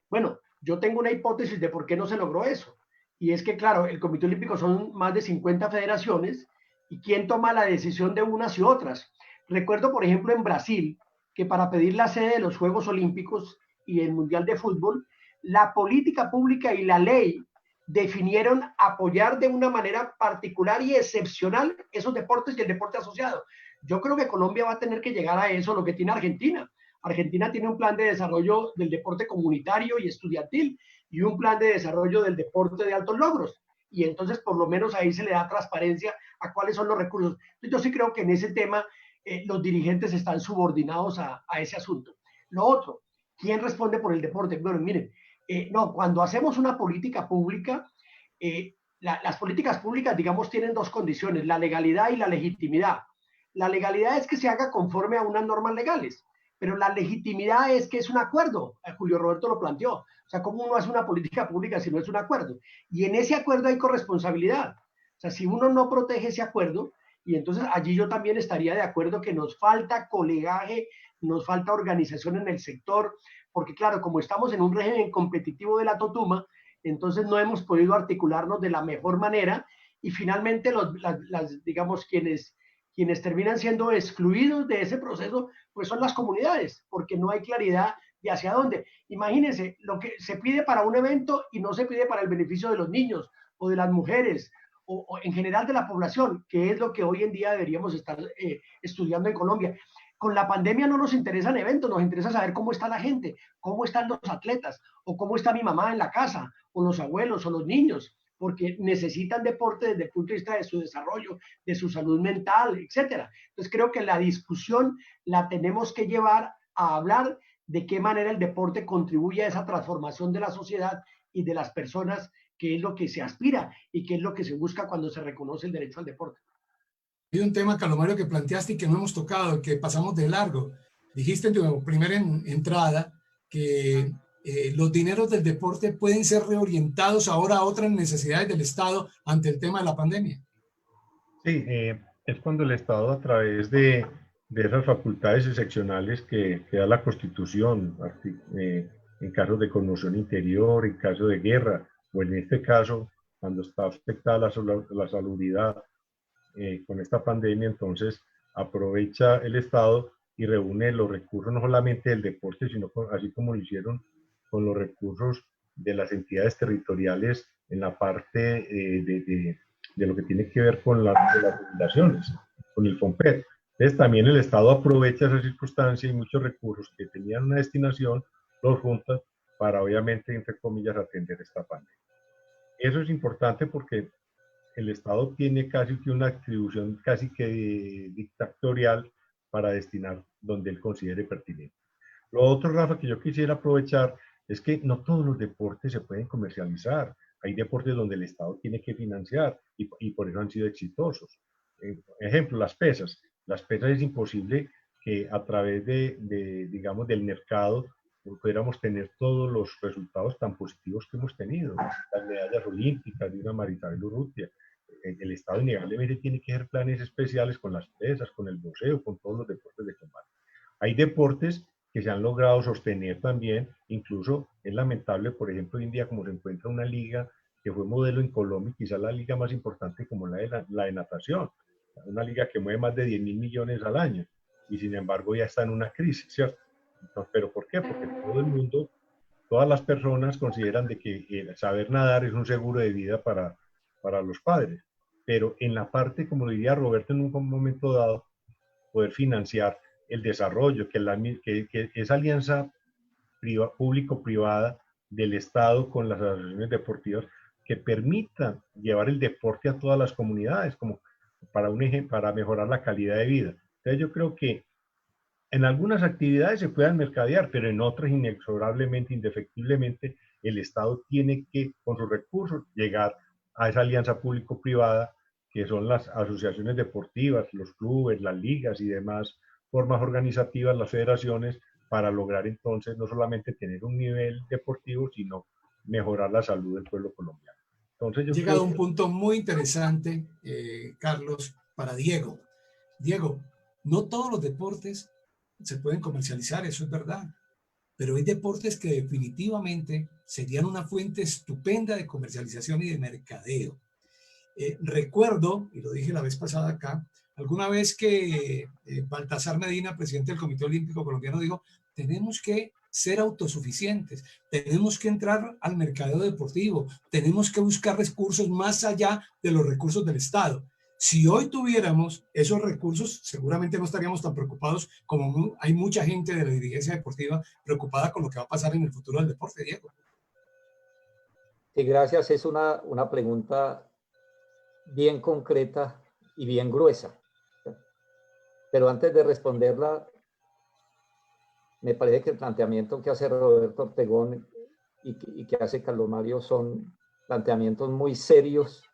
Bueno, yo tengo una hipótesis de por qué no se logró eso. Y es que, claro, el Comité Olímpico son más de 50 federaciones y quién toma la decisión de unas y otras. Recuerdo, por ejemplo, en Brasil, que para pedir la sede de los Juegos Olímpicos y el Mundial de Fútbol, la política pública y la ley definieron apoyar de una manera particular y excepcional esos deportes y el deporte asociado. Yo creo que Colombia va a tener que llegar a eso, lo que tiene Argentina. Argentina tiene un plan de desarrollo del deporte comunitario y estudiantil y un plan de desarrollo del deporte de altos logros. Y entonces por lo menos ahí se le da transparencia a cuáles son los recursos. Entonces, yo sí creo que en ese tema los dirigentes están subordinados a ese asunto. Lo otro, ¿quién responde por el deporte? Bueno, miren, no, cuando hacemos una política pública, las políticas públicas, digamos, tienen dos condiciones, la legalidad y la legitimidad. La legalidad es que se haga conforme a unas normas legales, pero la legitimidad es que es un acuerdo. Julio Roberto lo planteó. O sea, ¿cómo uno hace una política pública si no es un acuerdo? Y en ese acuerdo hay corresponsabilidad. O sea, si uno no protege ese acuerdo, y entonces allí yo también estaría de acuerdo que nos falta colegaje, nos falta organización en el sector, porque claro, como estamos en un régimen competitivo de la Totuma, entonces no hemos podido articularnos de la mejor manera y finalmente digamos, quienes terminan siendo excluidos de ese proceso, pues son las comunidades, porque no hay claridad de hacia dónde. Imagínense lo que se pide para un evento y no se pide para el beneficio de los niños o de las mujeres o en general de la población, que es lo que hoy en día deberíamos estar estudiando en Colombia. Con la pandemia no nos interesan eventos, nos interesa saber cómo está la gente, cómo están los atletas, o cómo está mi mamá en la casa, o los abuelos, o los niños, porque necesitan deporte desde el punto de vista de su desarrollo, de su salud mental, etcétera. Entonces creo que la discusión la tenemos que llevar a hablar de qué manera el deporte contribuye a esa transformación de la sociedad y de las personas, que es lo que se aspira y que es lo que se busca cuando se reconoce el derecho al deporte. Hay un tema, Calomario, que planteaste y que no hemos tocado, que pasamos de largo. Dijiste en tu primera entrada que los dineros del deporte pueden ser reorientados ahora a otras necesidades del Estado ante el tema de la pandemia. Sí, es cuando el Estado, a través de esas facultades excepcionales que da la Constitución, en casos de conmoción interior, en caso de guerra, o en este caso, cuando está afectada la salubridad con esta pandemia, entonces aprovecha el Estado y reúne los recursos no solamente del deporte, sino así como lo hicieron con los recursos de las entidades territoriales en la parte de lo que tiene que ver con las fundaciones, con el FOMPET. Entonces también el Estado aprovecha esa circunstancia y muchos recursos que tenían una destinación los junta para, obviamente, entre comillas, atender esta pandemia. Eso es importante porque el Estado tiene casi que una atribución casi que dictatorial para destinar donde él considere pertinente. Lo otro, Rafa, que yo quisiera aprovechar es que no todos los deportes se pueden comercializar. Hay deportes donde el Estado tiene que financiar y por eso han sido exitosos. Ejemplo, las pesas. Las pesas es imposible que a través digamos, del mercado pudiéramos tener todos los resultados tan positivos que hemos tenido. Las medallas olímpicas de una Marisabel Urrutia. El Estado innegablemente tiene que hacer planes especiales con las pesas, con el boxeo, con todos los deportes de combate. Hay deportes que se han logrado sostener también, incluso es lamentable, por ejemplo, hoy en día como se encuentra una liga que fue modelo en Colombia, quizás la liga más importante como la de natación, una liga que mueve más de 10.000 millones al año, y sin embargo ya está en una crisis, ¿cierto? Entonces, ¿pero por qué? Porque todo el mundo, todas las personas consideran de que saber nadar es un seguro de vida para los padres, pero en la parte, como diría Roberto en un momento dado, poder financiar el desarrollo, que esa alianza público-privada del Estado con las asociaciones deportivas que permita llevar el deporte a todas las comunidades, como para mejorar la calidad de vida. Entonces yo creo que en algunas actividades se puedan mercadear, pero en otras inexorablemente, indefectiblemente, el Estado tiene que, con sus recursos, llegar a esa alianza público-privada, que son las asociaciones deportivas, los clubes, las ligas y demás formas organizativas, las federaciones, para lograr entonces no solamente tener un nivel deportivo, sino mejorar la salud del pueblo colombiano. Entonces yo llegado a un punto muy interesante, Carlos, para Diego. Diego, no todos los deportes se pueden comercializar, eso es verdad, pero hay deportes que definitivamente serían una fuente estupenda de comercialización y de mercadeo. Recuerdo, y lo dije la vez pasada acá, alguna vez que Baltasar Medina, presidente del Comité Olímpico Colombiano, dijo, tenemos que ser autosuficientes, tenemos que entrar al mercadeo deportivo, tenemos que buscar recursos más allá de los recursos del Estado. Si hoy tuviéramos esos recursos, seguramente no estaríamos tan preocupados como hay mucha gente de la dirigencia deportiva preocupada con lo que va a pasar en el futuro del deporte, Diego. Sí, gracias. Es una pregunta bien concreta y bien gruesa. Pero antes de responderla, me parece que el planteamiento que hace Roberto Ortegón y que hace Carlos Mario son planteamientos muy serios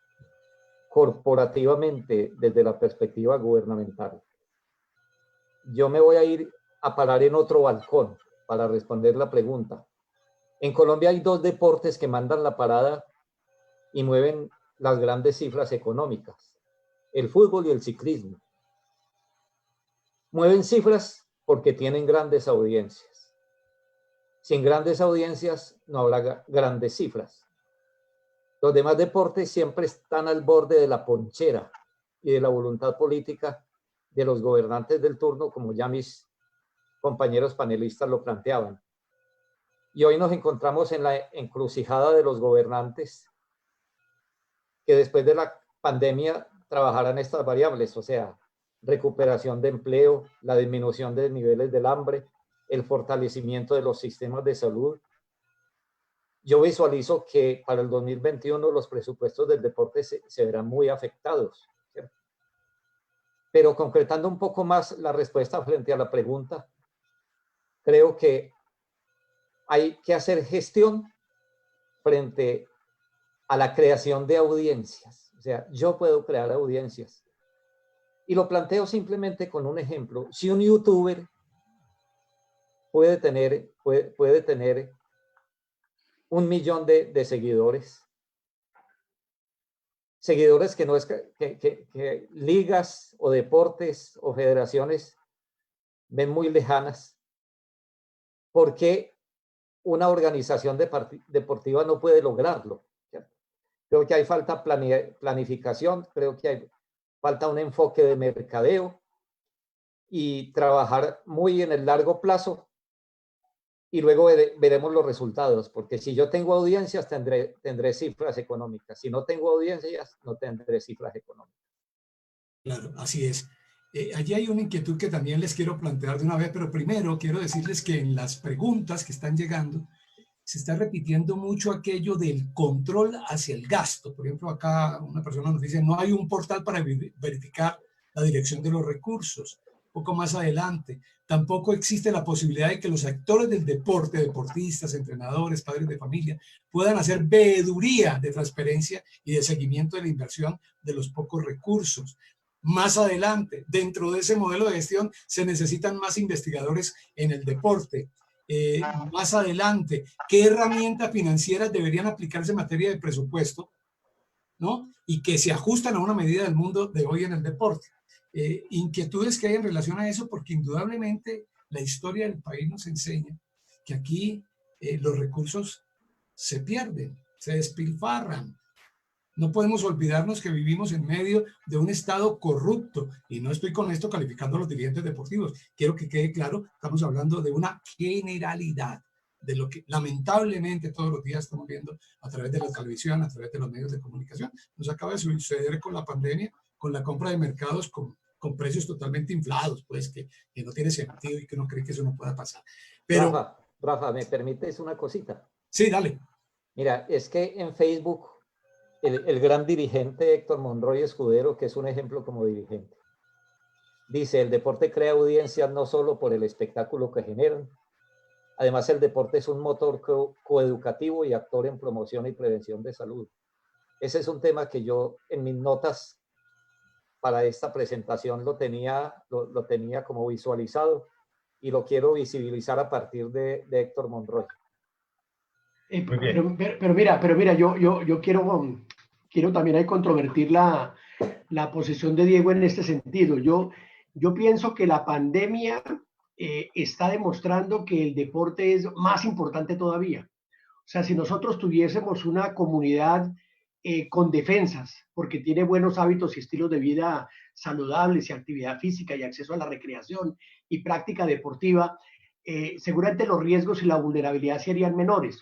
corporativamente desde la perspectiva gubernamental. Yo me voy a ir a parar en otro balcón para responder la pregunta. En Colombia hay dos deportes que mandan la parada y mueven las grandes cifras económicas: el fútbol y el ciclismo. Mueven cifras porque tienen grandes audiencias. Sin grandes audiencias no habrá grandes cifras. Los demás deportes siempre están al borde de la ponchera y de la voluntad política de los gobernantes del turno, como ya mis compañeros panelistas lo planteaban. Y hoy nos encontramos en la encrucijada de los gobernantes que después de la pandemia trabajarán estas variables, o sea, recuperación de empleo, la disminución de niveles del hambre, el fortalecimiento de los sistemas de salud. Yo visualizo que para el 2021 los presupuestos del deporte se verán muy afectados, ¿cierto? Pero concretando un poco más la respuesta frente a la pregunta, creo que hay que hacer gestión frente a la creación de audiencias. O sea, yo puedo crear audiencias. Y lo planteo simplemente con un ejemplo. Si un youtuber puede tener 1 millón de seguidores que no es que ligas o deportes o federaciones ven muy lejanas, ¿por qué una organización deportiva no puede lograrlo? Creo que hay falta planificación, creo que hay falta un enfoque de mercadeo y trabajar muy en el largo plazo, y luego veremos los resultados, porque si yo tengo audiencias tendré cifras económicas, si no tengo audiencias no tendré cifras económicas. Claro, así es. Allí hay una inquietud que también les quiero plantear de una vez, pero primero quiero decirles que en las preguntas que están llegando se está repitiendo mucho aquello del control hacia el gasto. Por ejemplo, acá una persona nos dice, no hay un portal para verificar la dirección de los recursos. Un poco más adelante, tampoco existe la posibilidad de que los actores del deporte, deportistas, entrenadores, padres de familia, puedan hacer veeduría de transparencia y de seguimiento de la inversión de los pocos recursos. Más adelante, dentro de ese modelo de gestión, se necesitan más investigadores en el deporte. Más adelante, ¿qué herramientas financieras deberían aplicarse en materia de presupuesto, ¿no? Y que se ajustan a una medida del mundo de hoy en el deporte? Inquietudes que hay en relación a eso, porque indudablemente la historia del país nos enseña que aquí los recursos se pierden, se despilfarran. No podemos olvidarnos que vivimos en medio de un Estado corrupto, y no estoy con esto calificando a los dirigentes deportivos. Quiero que quede claro, estamos hablando de una generalidad, de lo que lamentablemente todos los días estamos viendo a través de la televisión, a través de los medios de comunicación. Nos acaba de suceder con la pandemia, con la compra de mercados con precios totalmente inflados, pues que no tiene sentido y que uno cree que eso no pueda pasar. Pero, Rafa, ¿me permites una cosita? Sí, dale. Mira, es que en Facebook el gran dirigente Héctor Monroy Escudero, que es un ejemplo como dirigente, dice: el deporte crea audiencias no solo por el espectáculo que generan, además el deporte es un motor coeducativo y actor en promoción y prevención de salud. Ese es un tema que yo en mis notas para esta presentación lo tenía como visualizado, y lo quiero visibilizar a partir de Héctor Monroy. Pero mira, yo quiero también ahí controvertir la posición de Diego en este sentido. Yo pienso que la pandemia está demostrando que el deporte es más importante todavía. O sea, si nosotros tuviésemos una comunidad con defensas, porque tiene buenos hábitos y estilos de vida saludables y actividad física y acceso a la recreación y práctica deportiva, seguramente los riesgos y la vulnerabilidad serían menores.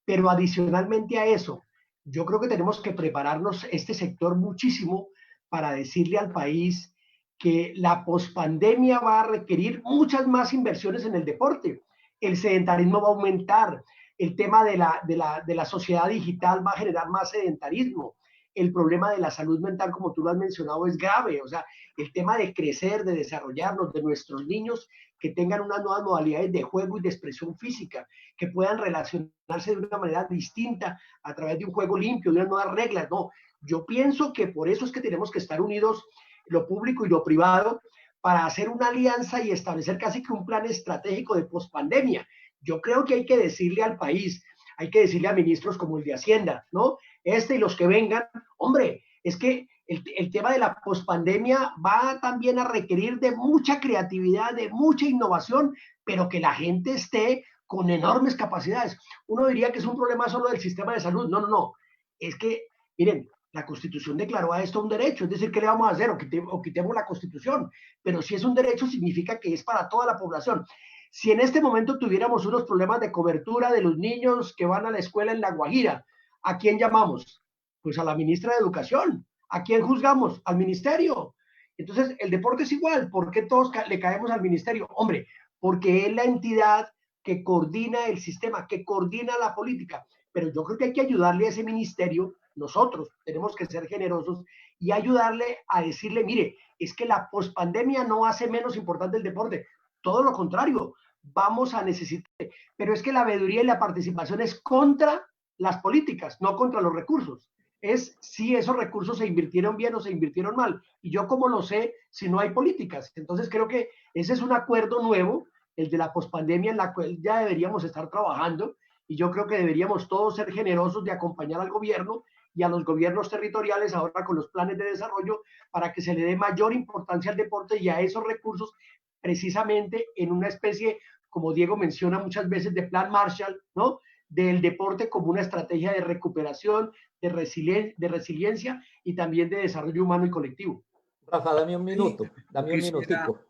Pero adicionalmente a eso, yo creo que tenemos que prepararnos este sector muchísimo para decirle al país que la pospandemia va a requerir muchas más inversiones en el deporte. El sedentarismo va a aumentar, el tema de la sociedad digital va a generar más sedentarismo, el problema de la salud mental, como tú lo has mencionado, es grave. O sea, el tema de crecer, de desarrollarnos, de nuestros niños que tengan unas nuevas modalidades de juego y de expresión física, que puedan relacionarse de una manera distinta a través de un juego limpio, de unas nuevas reglas. No, yo pienso que por eso es que tenemos que estar unidos lo público y lo privado para hacer una alianza y establecer casi que un plan estratégico de pospandemia. Yo creo que hay que decirle al país, hay que decirle a ministros como el de Hacienda, ¿no? Y los que vengan, hombre, es que el tema de la pospandemia va también a requerir de mucha creatividad, de mucha innovación, pero que la gente esté con enormes capacidades. Uno diría que es un problema solo del sistema de salud. No, no, no. Es que, miren, la Constitución declaró a esto un derecho, es decir, ¿qué le vamos a hacer? O quitemos la Constitución. Pero si es un derecho, significa que es para toda la población. Si en este momento tuviéramos unos problemas de cobertura de los niños que van a la escuela en La Guajira, ¿a quién llamamos? Pues a la ministra de Educación. ¿A quién juzgamos? Al ministerio. Entonces, el deporte es igual. ¿Por qué todos le caemos al ministerio? Hombre, porque es la entidad que coordina el sistema, que coordina la política. Pero yo creo que hay que ayudarle a ese ministerio. Nosotros tenemos que ser generosos y ayudarle a decirle, mire, es que la pospandemia no hace menos importante el deporte. Todo lo contrario, vamos a necesitar. Pero es que la veeduría y la participación es contra las políticas, no contra los recursos. Es si esos recursos se invirtieron bien o se invirtieron mal. Y yo cómo lo sé si no hay políticas. Entonces creo que ese es un acuerdo nuevo, el de la pospandemia, en la cual ya deberíamos estar trabajando. Y yo creo que deberíamos todos ser generosos de acompañar al gobierno y a los gobiernos territoriales ahora con los planes de desarrollo para que se le dé mayor importancia al deporte y a esos recursos precisamente en una especie, como Diego menciona muchas veces, de plan Marshall, ¿no? Del deporte como una estrategia de recuperación, de resiliencia y también de desarrollo humano y colectivo. Rafa, dame un minuto, dame un minutico.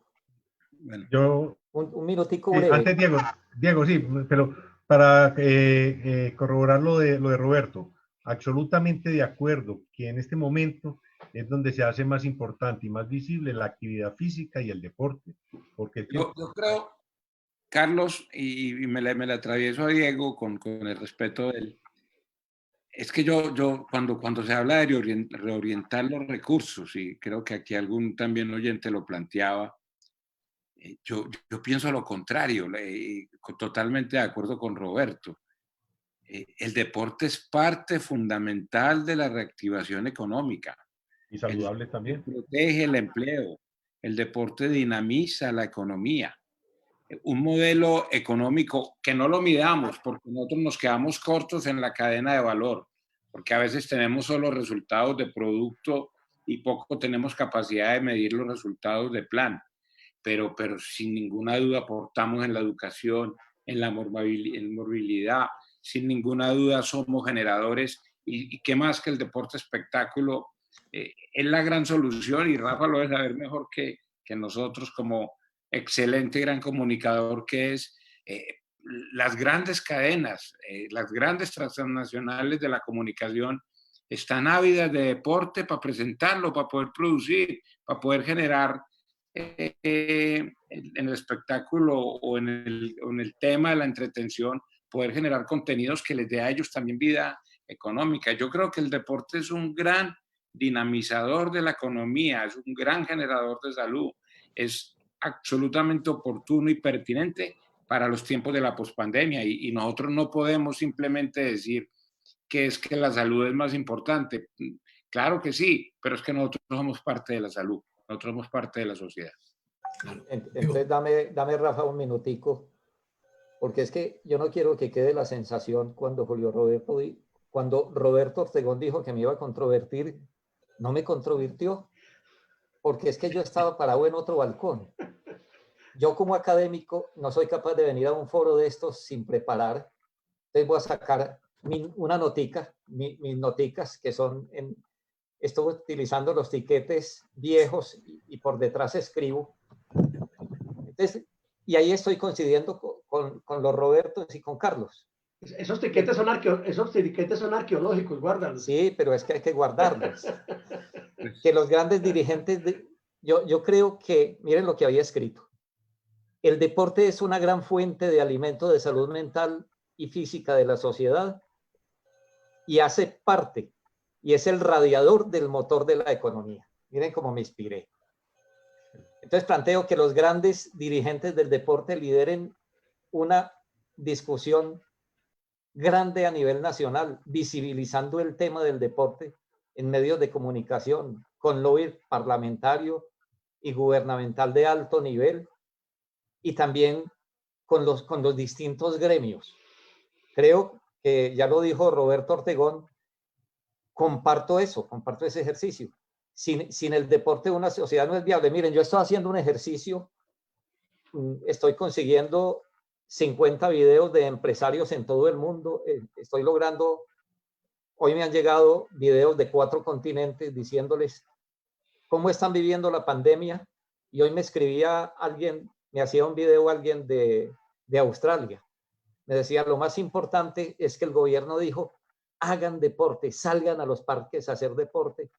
Bueno, yo... Un minutico breve. Antes, Diego, sí, pero para corroborar lo de Roberto, absolutamente de acuerdo que en este momento es donde se hace más importante y más visible la actividad física y el deporte. Porque yo creo, Carlos, y me la atravieso a Diego con el respeto de él, es que yo cuando se habla de reorientar los recursos, y creo que aquí algún también oyente lo planteaba, yo pienso lo contrario, totalmente de acuerdo con Roberto. El deporte es parte fundamental de la reactivación económica. Y saludable también. Protege el empleo. El deporte dinamiza la economía. Un modelo económico que no lo midamos, porque nosotros nos quedamos cortos en la cadena de valor, porque a veces tenemos solo resultados de producto y poco tenemos capacidad de medir los resultados de plan. Pero sin ninguna duda aportamos en la educación, en la morbilidad, sin ninguna duda somos generadores y qué más que el deporte espectáculo es la gran solución, y Rafa lo debe saber mejor que nosotros como excelente gran comunicador que es. Las grandes cadenas, las grandes transnacionales de la comunicación están ávidas de deporte para presentarlo, para poder producir, para poder generar en el espectáculo o en el tema de la entretención, poder generar contenidos que les dé a ellos también vida económica. Yo creo que el deporte es un gran dinamizador de la economía, es un gran generador de salud, es absolutamente oportuno y pertinente para los tiempos de la pospandemia, y nosotros no podemos simplemente decir que es que la salud es más importante. Claro que sí, pero es que nosotros somos parte de la salud, nosotros somos parte de la sociedad. Entonces dame Rafa un minutico, porque es que yo no quiero que quede la sensación cuando Roberto Ortegón dijo que me iba a controvertir, no me controvirtió, porque es que yo estaba parado en otro balcón. Yo como académico no soy capaz de venir a un foro de estos sin preparar, entonces voy a sacar una notica, mis noticas que son, estoy utilizando los tiquetes viejos y por detrás escribo. Entonces, y ahí estoy coincidiendo con los Robertos y con Carlos. Esos tiquetes son arqueológicos, guárdalos. Sí, pero es que hay que guardarlos. que los grandes dirigentes, yo creo que, miren lo que había escrito, el deporte es una gran fuente de alimento de salud mental y física de la sociedad y hace parte, y es el radiador del motor de la economía. Miren cómo me inspiré. Entonces planteo que los grandes dirigentes del deporte lideren una discusión grande a nivel nacional, visibilizando el tema del deporte en medios de comunicación, con lobby parlamentario y gubernamental de alto nivel, y también con los distintos gremios. Creo que ya lo dijo Roberto Ortegón, comparto ese ejercicio. Sin el deporte una sociedad no es viable. Miren, yo estoy haciendo un ejercicio, estoy consiguiendo 50 videos de empresarios en todo el mundo, estoy logrando, hoy me han llegado videos de 4 continentes diciéndoles cómo están viviendo la pandemia, y hoy me escribía alguien, me hacía un video alguien de Australia, me decía, lo más importante es que el gobierno dijo, hagan deporte, salgan a los parques a hacer deporte,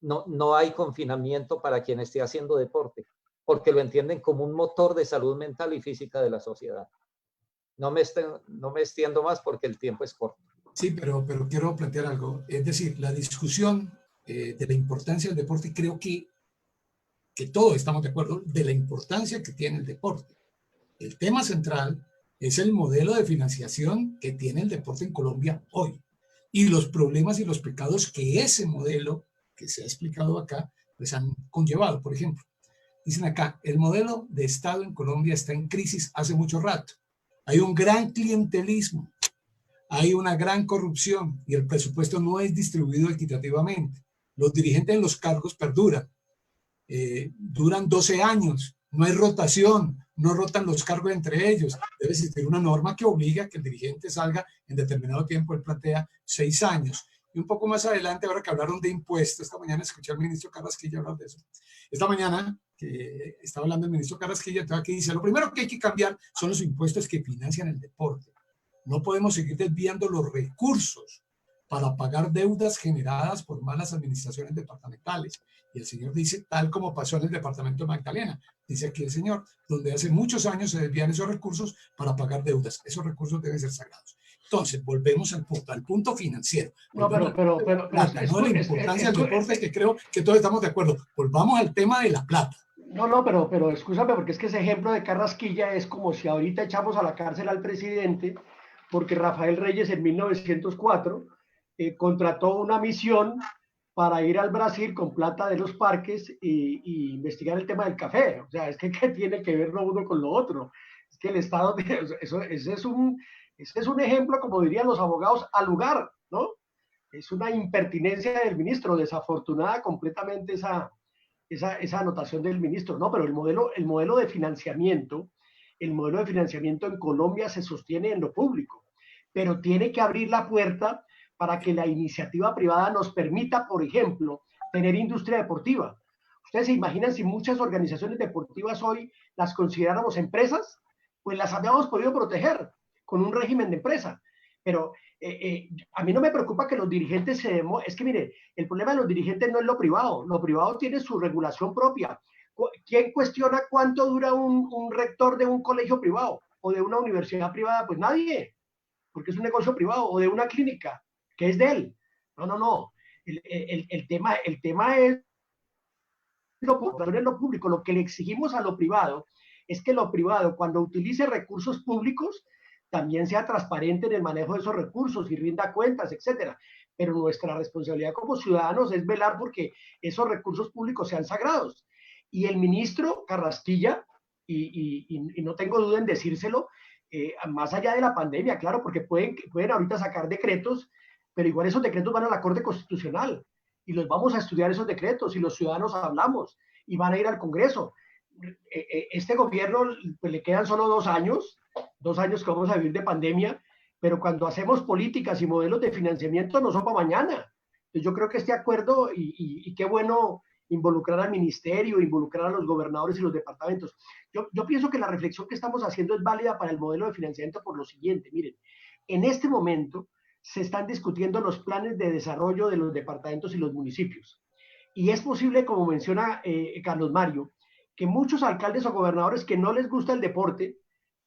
no hay confinamiento para quien esté haciendo deporte, porque lo entienden como un motor de salud mental y física de la sociedad. No me extiendo más porque el tiempo es corto. Sí, pero quiero plantear algo. Es decir, la discusión de la importancia del deporte, creo que todos estamos de acuerdo de la importancia que tiene el deporte. El tema central es el modelo de financiación que tiene el deporte en Colombia hoy y los problemas y los pecados que ese modelo, que se ha explicado acá, pues han conllevado. Por ejemplo, dicen acá, el modelo de Estado en Colombia está en crisis hace mucho rato. Hay un gran clientelismo, hay una gran corrupción y el presupuesto no es distribuido equitativamente. Los dirigentes en los cargos perduran, duran 12 años, no hay rotación, no rotan los cargos entre ellos. Debe existir una norma que obliga a que el dirigente salga en determinado tiempo. Él plantea 6 años. Y un poco más adelante, ahora que hablaron de impuestos, esta mañana escuché al ministro Carrasquilla hablar de eso. Esta mañana que estaba hablando el ministro Carrasquilla, entonces aquí dice, lo primero que hay que cambiar son los impuestos que financian el deporte. No podemos seguir desviando los recursos para pagar deudas generadas por malas administraciones departamentales. Y el señor dice, tal como pasó en el departamento de Magdalena, dice aquí el señor, donde hace muchos años se desvían esos recursos para pagar deudas. Esos recursos deben ser sagrados. Entonces, volvemos al punto financiero. No, pero plata, no la importancia del deporte, que creo que todos estamos de acuerdo. Volvamos al tema de la plata. No, pero escúchame, porque es que ese ejemplo de Carrasquilla es como si ahorita echamos a la cárcel al presidente, porque Rafael Reyes en 1904 contrató una misión para ir al Brasil con plata de los parques y investigar el tema del café. O sea, es que ¿qué tiene que ver lo uno con lo otro? Es que el Estado, ese es un ejemplo, como dirían los abogados, al lugar, ¿no? Es una impertinencia del ministro, desafortunada completamente esa anotación del ministro. No, pero el modelo de financiamiento en Colombia se sostiene en lo público, pero tiene que abrir la puerta para que la iniciativa privada nos permita, por ejemplo, tener industria deportiva. ¿Ustedes se imaginan si muchas organizaciones deportivas hoy las consideráramos empresas? Pues las habíamos podido proteger con un régimen de empresa. Pero a mí no me preocupa que los dirigentes es que mire, el problema de los dirigentes no es lo privado tiene su regulación propia. ¿Quién cuestiona cuánto dura un rector de un colegio privado o de una universidad privada? Pues nadie, porque es un negocio privado, o de una clínica, que es de él. No. El tema es lo público. Lo que le exigimos a lo privado es que lo privado, cuando utilice recursos públicos, también sea transparente en el manejo de esos recursos y rinda cuentas, etcétera. Pero nuestra responsabilidad como ciudadanos es velar porque esos recursos públicos sean sagrados. Y el ministro Carrasquilla, y no tengo duda en decírselo, más allá de la pandemia, claro, porque pueden ahorita sacar decretos, pero igual esos decretos van a la Corte Constitucional y los vamos a estudiar esos decretos y los ciudadanos hablamos y van a ir al Congreso. Este gobierno pues, le quedan solo 2 años que vamos a vivir de pandemia, pero cuando hacemos políticas y modelos de financiamiento no son para mañana. Entonces yo creo que este acuerdo, y qué bueno involucrar al ministerio, involucrar a los gobernadores y los departamentos. Yo pienso que la reflexión que estamos haciendo es válida para el modelo de financiamiento por lo siguiente. Miren, en este momento se están discutiendo los planes de desarrollo de los departamentos y los municipios. Y es posible, como menciona Carlos Mario, que muchos alcaldes o gobernadores que no les gusta el deporte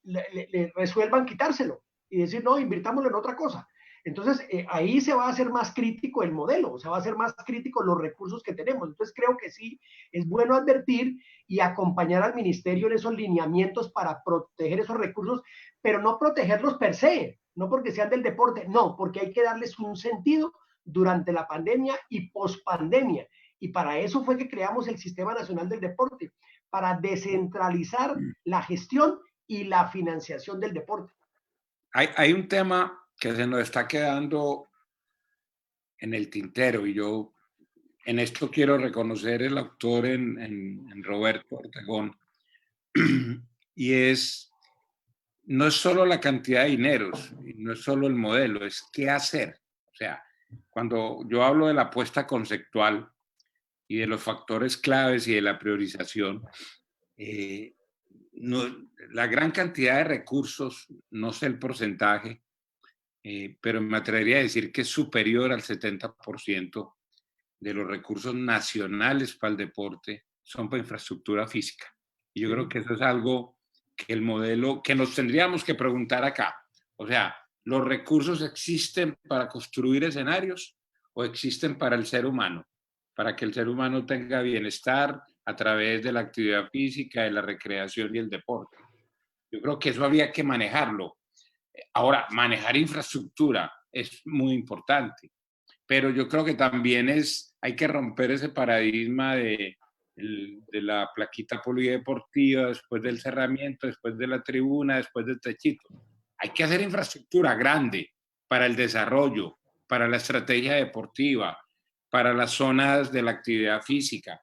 le resuelvan quitárselo y decir, no, invirtámoslo en otra cosa. Entonces, ahí se va a hacer más crítico el modelo, se va a hacer más crítico los recursos que tenemos. Entonces, creo que sí, es bueno advertir y acompañar al ministerio en esos lineamientos para proteger esos recursos, pero no protegerlos per se, no porque sean del deporte, no, porque hay que darles un sentido durante la pandemia y pospandemia. Y para eso fue que creamos el Sistema Nacional del Deporte, para descentralizar la gestión y la financiación del deporte. Hay un tema que se nos está quedando en el tintero y yo en esto quiero reconocer el autor en Roberto Ortegón y no es solo la cantidad de dineros, no es solo el modelo, es qué hacer. O sea, cuando yo hablo de la apuesta conceptual y de los factores claves y de la priorización, la gran cantidad de recursos, no sé el porcentaje, pero me atrevería a decir que es superior al 70% de los recursos nacionales para el deporte son para infraestructura física. Y yo creo que eso es algo que el modelo, que nos tendríamos que preguntar acá. O sea, ¿los recursos existen para construir escenarios o existen para el ser humano? Para que el ser humano tenga bienestar a través de la actividad física, de la recreación y el deporte. Yo creo que eso habría que manejarlo. Ahora, manejar infraestructura es muy importante, pero yo creo que también hay que romper ese paradigma de la plaquita polideportiva, después del cerramiento, después de la tribuna, después del techito. Hay que hacer infraestructura grande para el desarrollo, para la estrategia deportiva, para las zonas de la actividad física,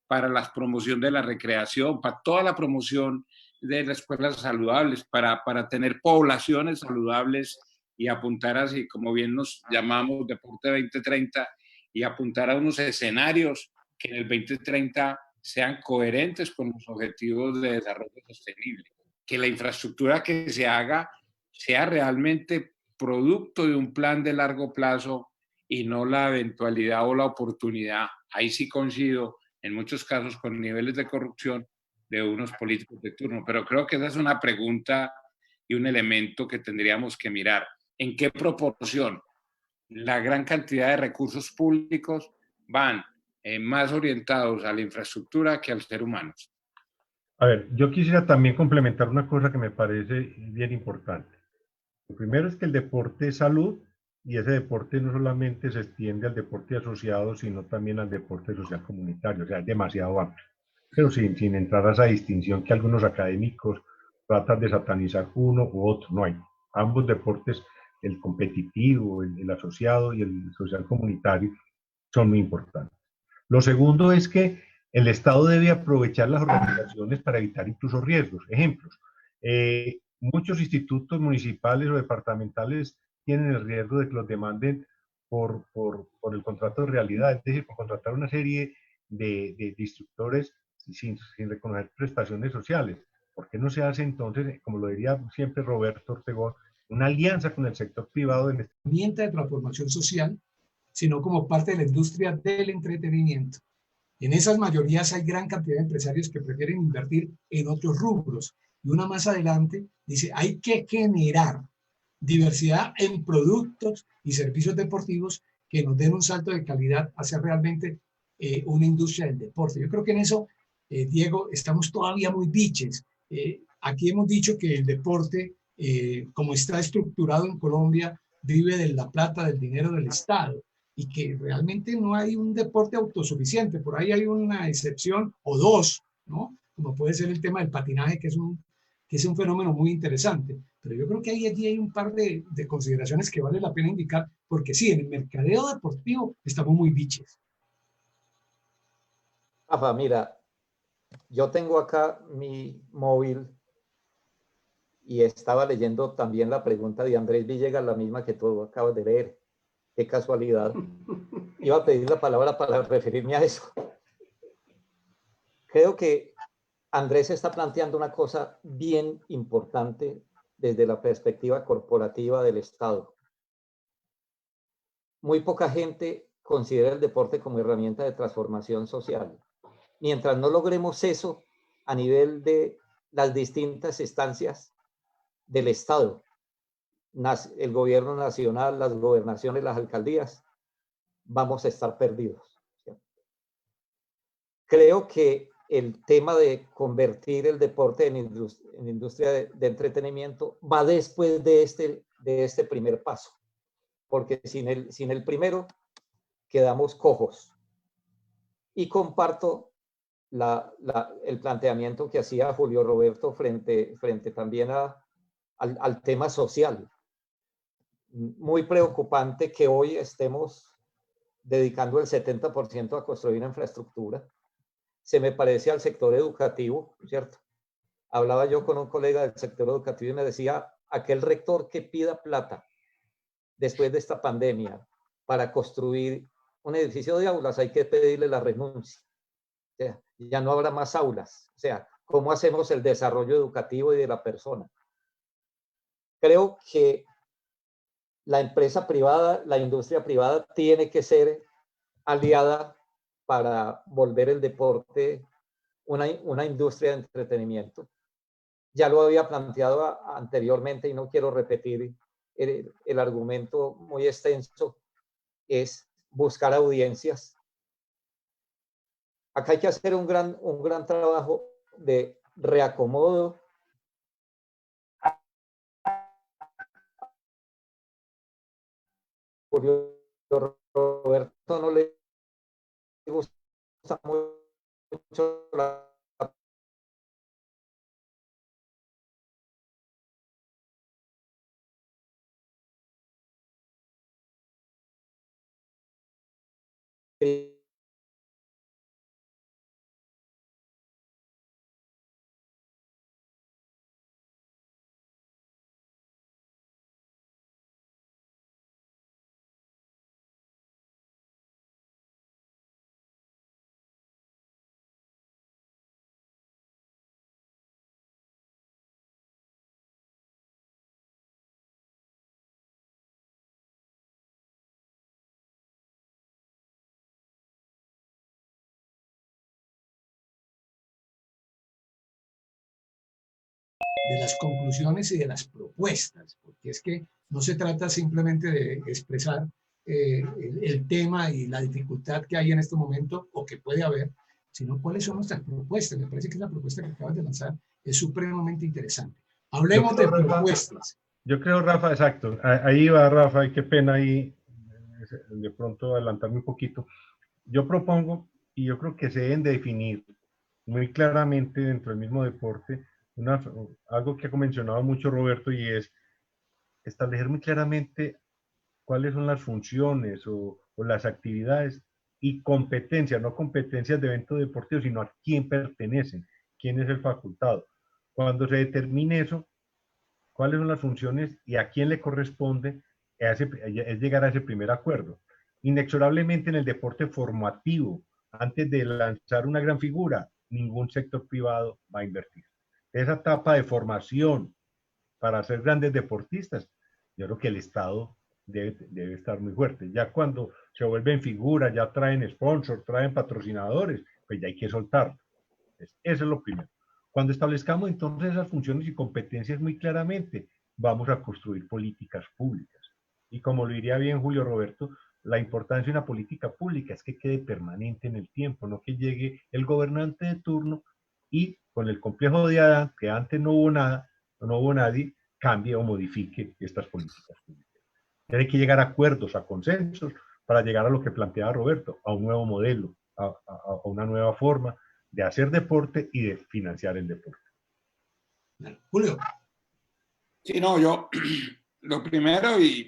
para la promoción de la recreación, para toda la promoción de las escuelas saludables, para tener poblaciones saludables y apuntar así, como bien nos llamamos Deporte 2030, y apuntar a unos escenarios que en el 2030 sean coherentes con los objetivos de desarrollo sostenible. Que la infraestructura que se haga sea realmente producto de un plan de largo plazo y no la eventualidad o la oportunidad. Ahí sí coincido en muchos casos con niveles de corrupción de unos políticos de turno. Pero creo que esa es una pregunta y un elemento que tendríamos que mirar. ¿En qué proporción la gran cantidad de recursos públicos van más orientados a la infraestructura que al ser humano? A ver, yo quisiera también complementar una cosa que me parece bien importante. Lo primero es que el deporte es salud y ese deporte no solamente se extiende al deporte asociado, sino también al deporte social comunitario, o sea, es demasiado amplio. Pero sin entrar a esa distinción que algunos académicos tratan de satanizar uno u otro, no hay. Ambos deportes, el competitivo, el asociado y el social comunitario, son muy importantes. Lo segundo es que el Estado debe aprovechar las organizaciones para evitar incluso riesgos. Ejemplos, muchos institutos municipales o departamentales tienen el riesgo de que los demanden por el contrato de realidad, es decir, por contratar una serie de instructores sin reconocer prestaciones sociales. ¿Por qué no se hace entonces, como lo diría siempre Roberto Ortegón, una alianza con el sector privado? Herramienta de transformación social, sino como parte de la industria del entretenimiento. En esas mayorías hay gran cantidad de empresarios que prefieren invertir en otros rubros. Y una más adelante dice, hay que generar diversidad en productos y servicios deportivos que nos den un salto de calidad hacia realmente una industria del deporte. Yo creo que en eso, Diego, estamos todavía muy biches. Aquí hemos dicho que el deporte, como está estructurado en Colombia, vive de la plata, del dinero del Estado, y que realmente no hay un deporte autosuficiente. Por ahí hay una excepción o dos, ¿no? Como puede ser el tema del patinaje, que es un fenómeno muy interesante. Pero yo creo que allí hay un par de consideraciones que vale la pena indicar, porque sí, en el mercadeo deportivo estamos muy biches. Rafa, mira, yo tengo acá mi móvil y estaba leyendo también la pregunta de Andrés Villegas, la misma que tú acabas de leer. Qué casualidad. Iba a pedir la palabra para referirme a eso. Creo que Andrés está planteando una cosa bien importante desde la perspectiva corporativa del Estado. Muy poca gente considera el deporte como herramienta de transformación social. Mientras no logremos eso a nivel de las distintas instancias del Estado, el gobierno nacional, las gobernaciones, las alcaldías, vamos a estar perdidos. Creo que el tema de convertir el deporte en industria de entretenimiento va después de este primer paso, porque sin el primero quedamos cojos. Y comparto el planteamiento que hacía Julio Roberto frente también al tema social. Muy preocupante que hoy estemos dedicando el 70% a construir infraestructura. Se me parece al sector educativo, ¿cierto? Hablaba yo con un colega del sector educativo y me decía, aquel rector que pida plata después de esta pandemia para construir un edificio de aulas, hay que pedirle la renuncia. O sea, ya no habrá más aulas. O sea, ¿cómo hacemos el desarrollo educativo y de la persona? Creo que la empresa privada, la industria privada tiene que ser aliada para volver el deporte una industria de entretenimiento. Ya lo había planteado anteriormente y no quiero repetir el argumento muy extenso, es buscar audiencias. Acá hay que hacer un gran trabajo de reacomodo. Roberto no le gusta mucho la de las conclusiones y de las propuestas, porque es que no se trata simplemente de expresar el tema y la dificultad que hay en este momento o que puede haber, sino cuáles son nuestras propuestas. Me parece que la propuesta que acabas de lanzar es supremamente interesante. Hablemos de propuestas. Yo creo, Rafa, exacto. Ahí va, Rafa, y qué pena ahí de pronto adelantarme un poquito. Yo propongo, y yo creo que se deben de definir muy claramente dentro del mismo deporte, algo que ha mencionado mucho Roberto, y es establecer muy claramente cuáles son las funciones o las actividades y competencias, no competencias de evento deportivo, sino a quién pertenecen, quién es el facultado. Cuando se determine eso, cuáles son las funciones y a quién le corresponde, es llegar a ese primer acuerdo. Inexorablemente en el deporte formativo, antes de lanzar una gran figura, ningún sector privado va a invertir. Esa etapa de formación para ser grandes deportistas, yo creo que el Estado debe estar muy fuerte. Ya cuando se vuelven figuras, ya traen sponsors, traen patrocinadores, pues ya hay que soltarlo. Eso es lo primero. Cuando establezcamos entonces esas funciones y competencias muy claramente, vamos a construir políticas públicas. Y como lo diría bien Julio Roberto, la importancia de una política pública es que quede permanente en el tiempo, no que llegue el gobernante de turno y con el complejo de Adán, que antes no hubo nada, no hubo nadie, cambie o modifique estas políticas públicas. Tiene que llegar a acuerdos, a consensos, para llegar a lo que planteaba Roberto, a un nuevo modelo, a una nueva forma de hacer deporte y de financiar el deporte. Julio. Sí, no, yo lo primero, y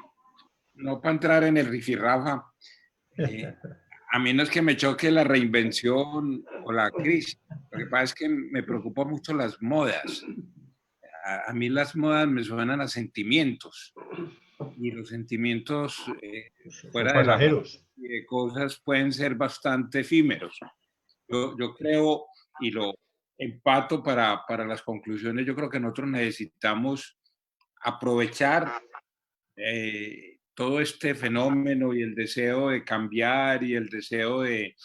no para entrar en el rifirrafa, a mí no es que me choque la reinvención o la crisis, lo que pasa es que me preocupan mucho las modas. A mí las modas me suenan a sentimientos, y los sentimientos fuera de de cosas pueden ser bastante efímeros. Yo creo, y lo empato para las conclusiones, yo creo que nosotros necesitamos aprovechar todo este fenómeno y el deseo de cambiar y el deseo de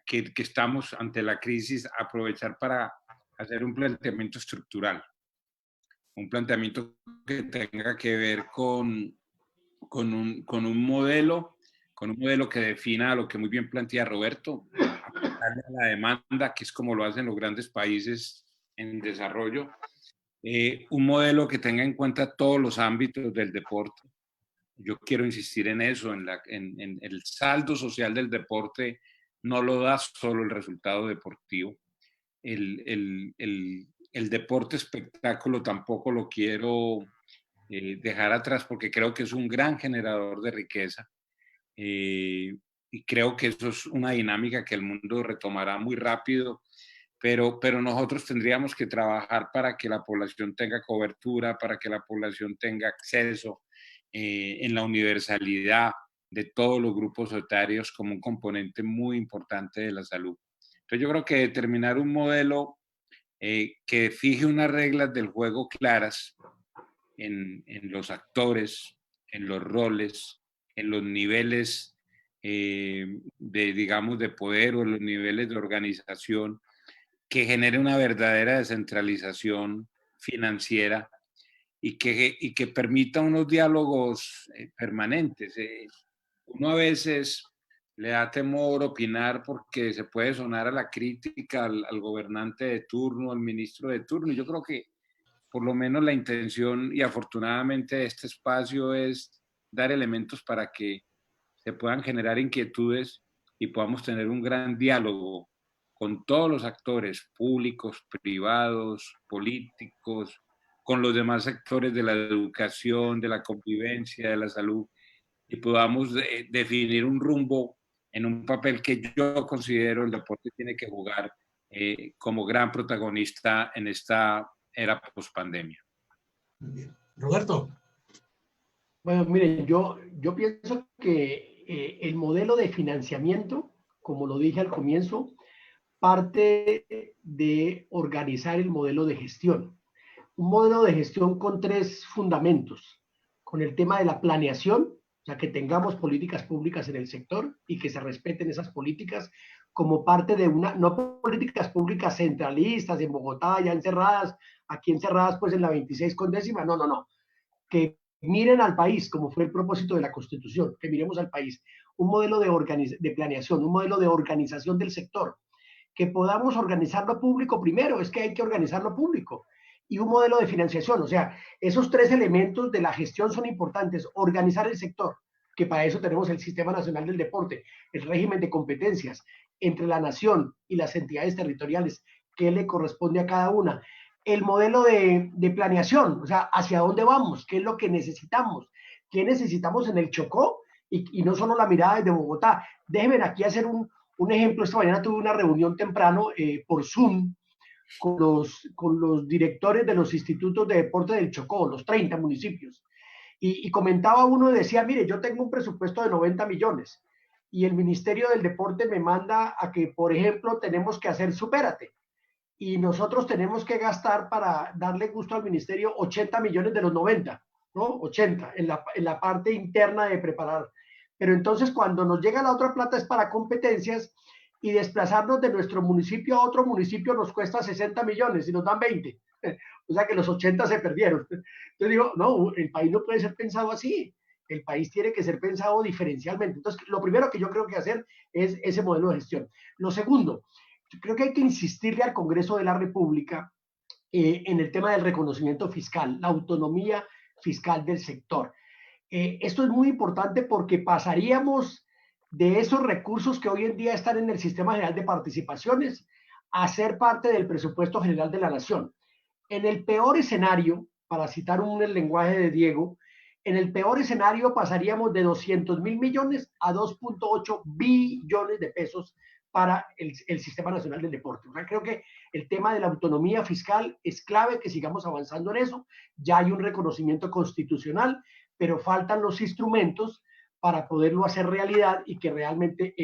que estamos ante la crisis, aprovechar para hacer un planteamiento estructural, un planteamiento que tenga que ver con un modelo que defina lo que muy bien plantea Roberto, apostarle a la demanda, que es como lo hacen los grandes países en desarrollo, un modelo que tenga en cuenta todos los ámbitos del deporte. Yo quiero insistir en eso, en el saldo social del deporte no lo da solo el resultado deportivo. El deporte espectáculo tampoco lo quiero dejar atrás porque creo que es un gran generador de riqueza y creo que eso es una dinámica que el mundo retomará muy rápido, pero nosotros tendríamos que trabajar para que la población tenga cobertura, para que la población tenga acceso en la universalidad de todos los grupos etarios como un componente muy importante de la salud. Entonces yo creo que determinar un modelo que fije unas reglas del juego claras en los actores, en los roles, en los niveles digamos, de poder o en los niveles de organización, que genere una verdadera descentralización financiera y que permita unos diálogos permanentes. Uno a veces le da temor opinar porque se puede sonar a la crítica al gobernante de turno, al ministro de turno. Y yo creo que por lo menos la intención y afortunadamente de este espacio es dar elementos para que se puedan generar inquietudes y podamos tener un gran diálogo con todos los actores públicos, privados, políticos, con los demás sectores de la educación, de la convivencia, de la salud, y podamos definir un rumbo en un papel que yo considero el deporte tiene que jugar como gran protagonista en esta era post-pandemia. Muy bien. Roberto. Bueno, miren, yo pienso que el modelo de financiamiento, como lo dije al comienzo, parte de organizar el modelo de gestión. Un modelo de gestión con tres fundamentos, con el tema de la planeación, o sea, que tengamos políticas públicas en el sector y que se respeten esas políticas como parte de una, no políticas públicas centralistas en Bogotá, ya encerradas, aquí encerradas pues en la 26 con décima, no, que miren al país, como fue el propósito de la Constitución, que miremos al país, un modelo de planeación, un modelo de organización del sector, que podamos organizar lo público primero, es que hay que organizar lo público, y un modelo de financiación, o sea, esos tres elementos de la gestión son importantes, organizar el sector, que para eso tenemos el Sistema Nacional del Deporte, el régimen de competencias entre la nación y las entidades territoriales, que le corresponde a cada una, el modelo de planeación, o sea, hacia dónde vamos, qué es lo que necesitamos, qué necesitamos en el Chocó, y no solo la mirada desde Bogotá. Déjenme aquí hacer un ejemplo. Esta mañana tuve una reunión temprano por Zoom con los directores de los institutos de deporte del Chocó, los 30 municipios, y comentaba uno y decía, mire, yo tengo un presupuesto de 90 millones y el Ministerio del Deporte me manda a que, por ejemplo, tenemos que hacer Supérate, y nosotros tenemos que gastar para darle gusto al ministerio 80 millones de los 90, ¿no? 80 en la parte interna de preparar. Pero entonces cuando nos llega la otra plata es para competencias y desplazarnos de nuestro municipio a otro municipio nos cuesta 60 millones y nos dan 20. O sea que los 80 se perdieron. Entonces digo, no, el país no puede ser pensado así. El país tiene que ser pensado diferencialmente. Entonces, lo primero que yo creo que hacer es ese modelo de gestión. Lo segundo, creo que hay que insistirle al Congreso de la República en el tema del reconocimiento fiscal, la autonomía fiscal del sector. Esto es muy importante porque pasaríamos de esos recursos que hoy en día están en el Sistema General de Participaciones a ser parte del presupuesto general de la Nación. En el peor escenario, para citar el lenguaje de Diego, en el peor escenario pasaríamos de 200.000 millones a 2.8 billones de pesos para el Sistema Nacional del Deporte. O sea, creo que el tema de la autonomía fiscal es clave que sigamos avanzando en eso. Ya hay un reconocimiento constitucional, pero faltan los instrumentos para poderlo hacer realidad y que realmente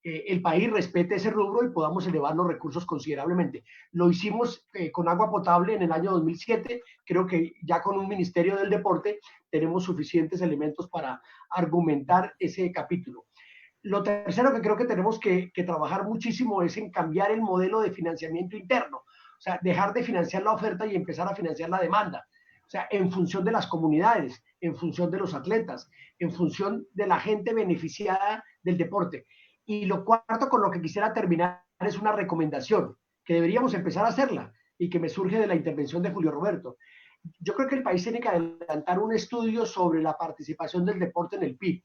el país respete ese rubro y podamos elevar los recursos considerablemente. Lo hicimos con agua potable en el año 2007, creo que ya con un Ministerio del Deporte tenemos suficientes elementos para argumentar ese capítulo. Lo tercero que creo que tenemos que trabajar muchísimo es en cambiar el modelo de financiamiento interno, o sea, dejar de financiar la oferta y empezar a financiar la demanda. O sea, en función de las comunidades, en función de los atletas, en función de la gente beneficiada del deporte. Y lo cuarto con lo que quisiera terminar es una recomendación, que deberíamos empezar a hacerla y que me surge de la intervención de Julio Roberto. Yo creo que el país tiene que adelantar un estudio sobre la participación del deporte en el PIB,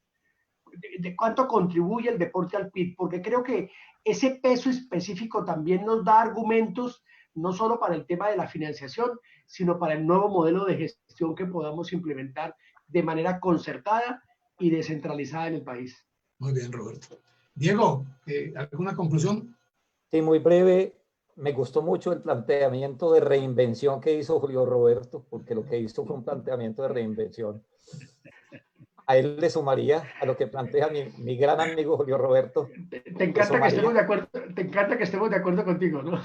de cuánto contribuye el deporte al PIB, porque creo que ese peso específico también nos da argumentos no solo para el tema de la financiación, sino para el nuevo modelo de gestión que podamos implementar de manera concertada y descentralizada en el país. Muy bien, Roberto. Diego, ¿alguna conclusión? Sí, muy breve. Me gustó mucho el planteamiento de reinvención que hizo Julio Roberto, porque lo que hizo fue un planteamiento de reinvención. A él le sumaría a lo que plantea mi gran amigo Julio Roberto. Te encanta que estemos de acuerdo, te encanta que estemos de acuerdo contigo, ¿no?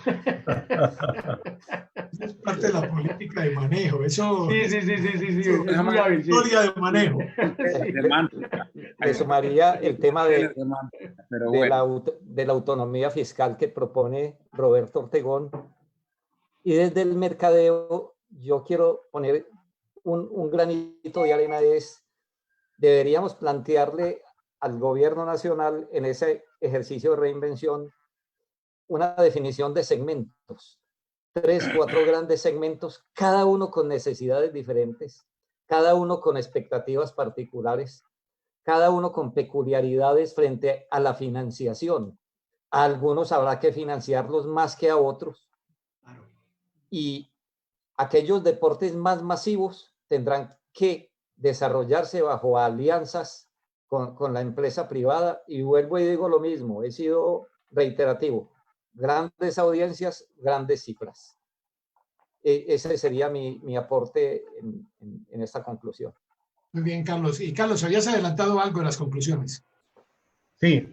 Es parte de la política de manejo. Eso, sí, es muy hábil. Sí. Historia de manejo. Le sumaría el tema de la autonomía fiscal que propone Roberto Ortegón. Y desde el mercadeo, yo quiero poner un granito de arena. Deberíamos plantearle al gobierno nacional en ese ejercicio de reinvención una definición de segmentos, 3, 4 grandes segmentos, cada uno con necesidades diferentes, cada uno con expectativas particulares, cada uno con peculiaridades frente a la financiación. A algunos habrá que financiarlos más que a otros, y aquellos deportes más masivos tendrán que desarrollarse bajo alianzas con la empresa privada, y vuelvo y digo lo mismo, he sido reiterativo, grandes audiencias, grandes cifras. Ese sería mi aporte en esta conclusión. Muy bien, Carlos. Y Carlos, habías adelantado algo de las conclusiones. Sí,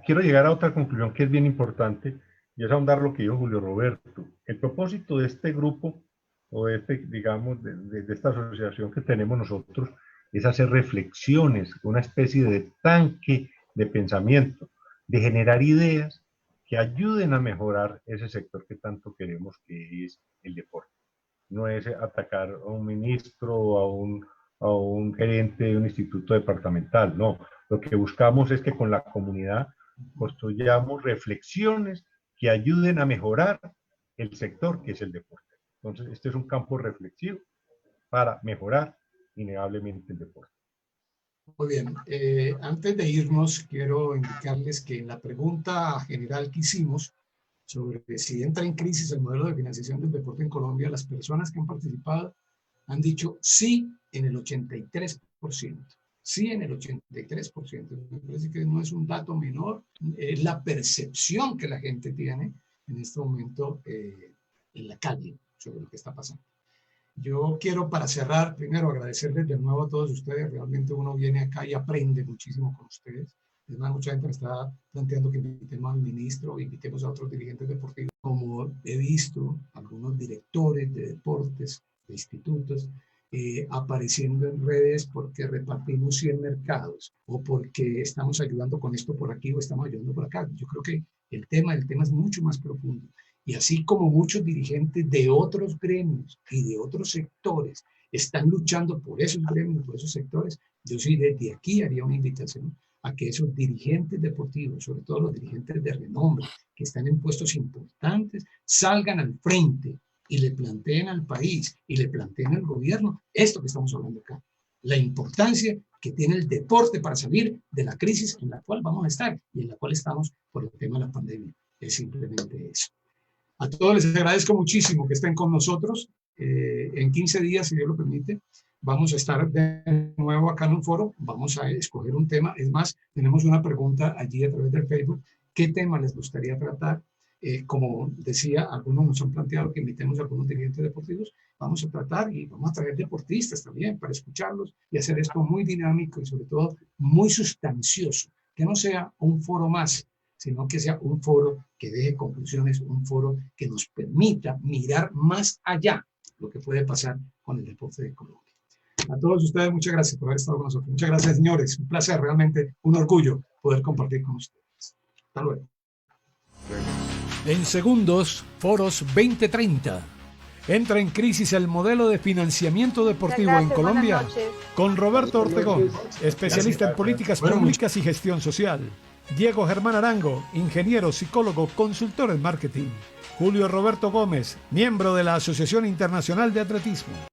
quiero llegar a otra conclusión que es bien importante, y es ahondar lo que dijo Julio Roberto. El propósito de este grupo, o de digamos, de esta asociación que tenemos nosotros, es hacer reflexiones, una especie de tanque de pensamiento, de generar ideas que ayuden a mejorar ese sector que tanto queremos, que es el deporte. No es atacar a un ministro o a un gerente de un instituto departamental, no. Lo que buscamos es que con la comunidad construyamos reflexiones que ayuden a mejorar el sector que es el deporte. Entonces, este es un campo reflexivo para mejorar innegablemente el deporte. Muy bien. Antes de irnos, quiero indicarles que en la pregunta general que hicimos sobre si entra en crisis el modelo de financiación del deporte en Colombia, las personas que han participado han dicho sí en el 83%. Sí en el 83%. Me parece que no es un dato menor, es la percepción que la gente tiene en este momento en la calle sobre lo que está pasando. Yo quiero, para cerrar, primero agradecerles de nuevo a todos ustedes. Realmente uno viene acá y aprende muchísimo con ustedes. Es más, mucha gente me está planteando que invitemos al ministro, invitemos a otros dirigentes deportivos. Como he visto, algunos directores de deportes, de institutos, apareciendo en redes porque repartimos 100 mercados o porque estamos ayudando con esto por aquí o estamos ayudando por acá. Yo creo que el tema es mucho más profundo. Y así como muchos dirigentes de otros gremios y de otros sectores están luchando por esos gremios, por esos sectores, yo sí desde aquí haría una invitación a que esos dirigentes deportivos, sobre todo los dirigentes de renombre, que están en puestos importantes, salgan al frente y le planteen al país y le planteen al gobierno esto que estamos hablando acá. La importancia que tiene el deporte para salir de la crisis en la cual vamos a estar y en la cual estamos por el tema de la pandemia. Es simplemente eso. A todos les agradezco muchísimo que estén con nosotros. En 15 días, si Dios lo permite, vamos a estar de nuevo acá en un foro. Vamos a escoger un tema. Es más, tenemos una pregunta allí a través del Facebook. ¿Qué tema les gustaría tratar? Como decía, algunos nos han planteado que invitemos a algunos dirigentes deportivos. Vamos a tratar y vamos a traer deportistas también para escucharlos y hacer esto muy dinámico y sobre todo muy sustancioso, que no sea un foro más, sino que sea un foro que deje conclusiones, un foro que nos permita mirar más allá lo que puede pasar con el deporte de Colombia. A todos ustedes, muchas gracias por haber estado con nosotros. Muchas gracias, señores. Un placer, realmente un orgullo poder compartir con ustedes. Hasta luego. En segundos, Foros 2030. Entra en crisis el modelo de financiamiento deportivo en Colombia con Roberto Ortegón, especialista en políticas públicas y gestión social. Diego Germán Arango, ingeniero, psicólogo, consultor en marketing. Julio Roberto Gómez, miembro de la Asociación Internacional de Atletismo.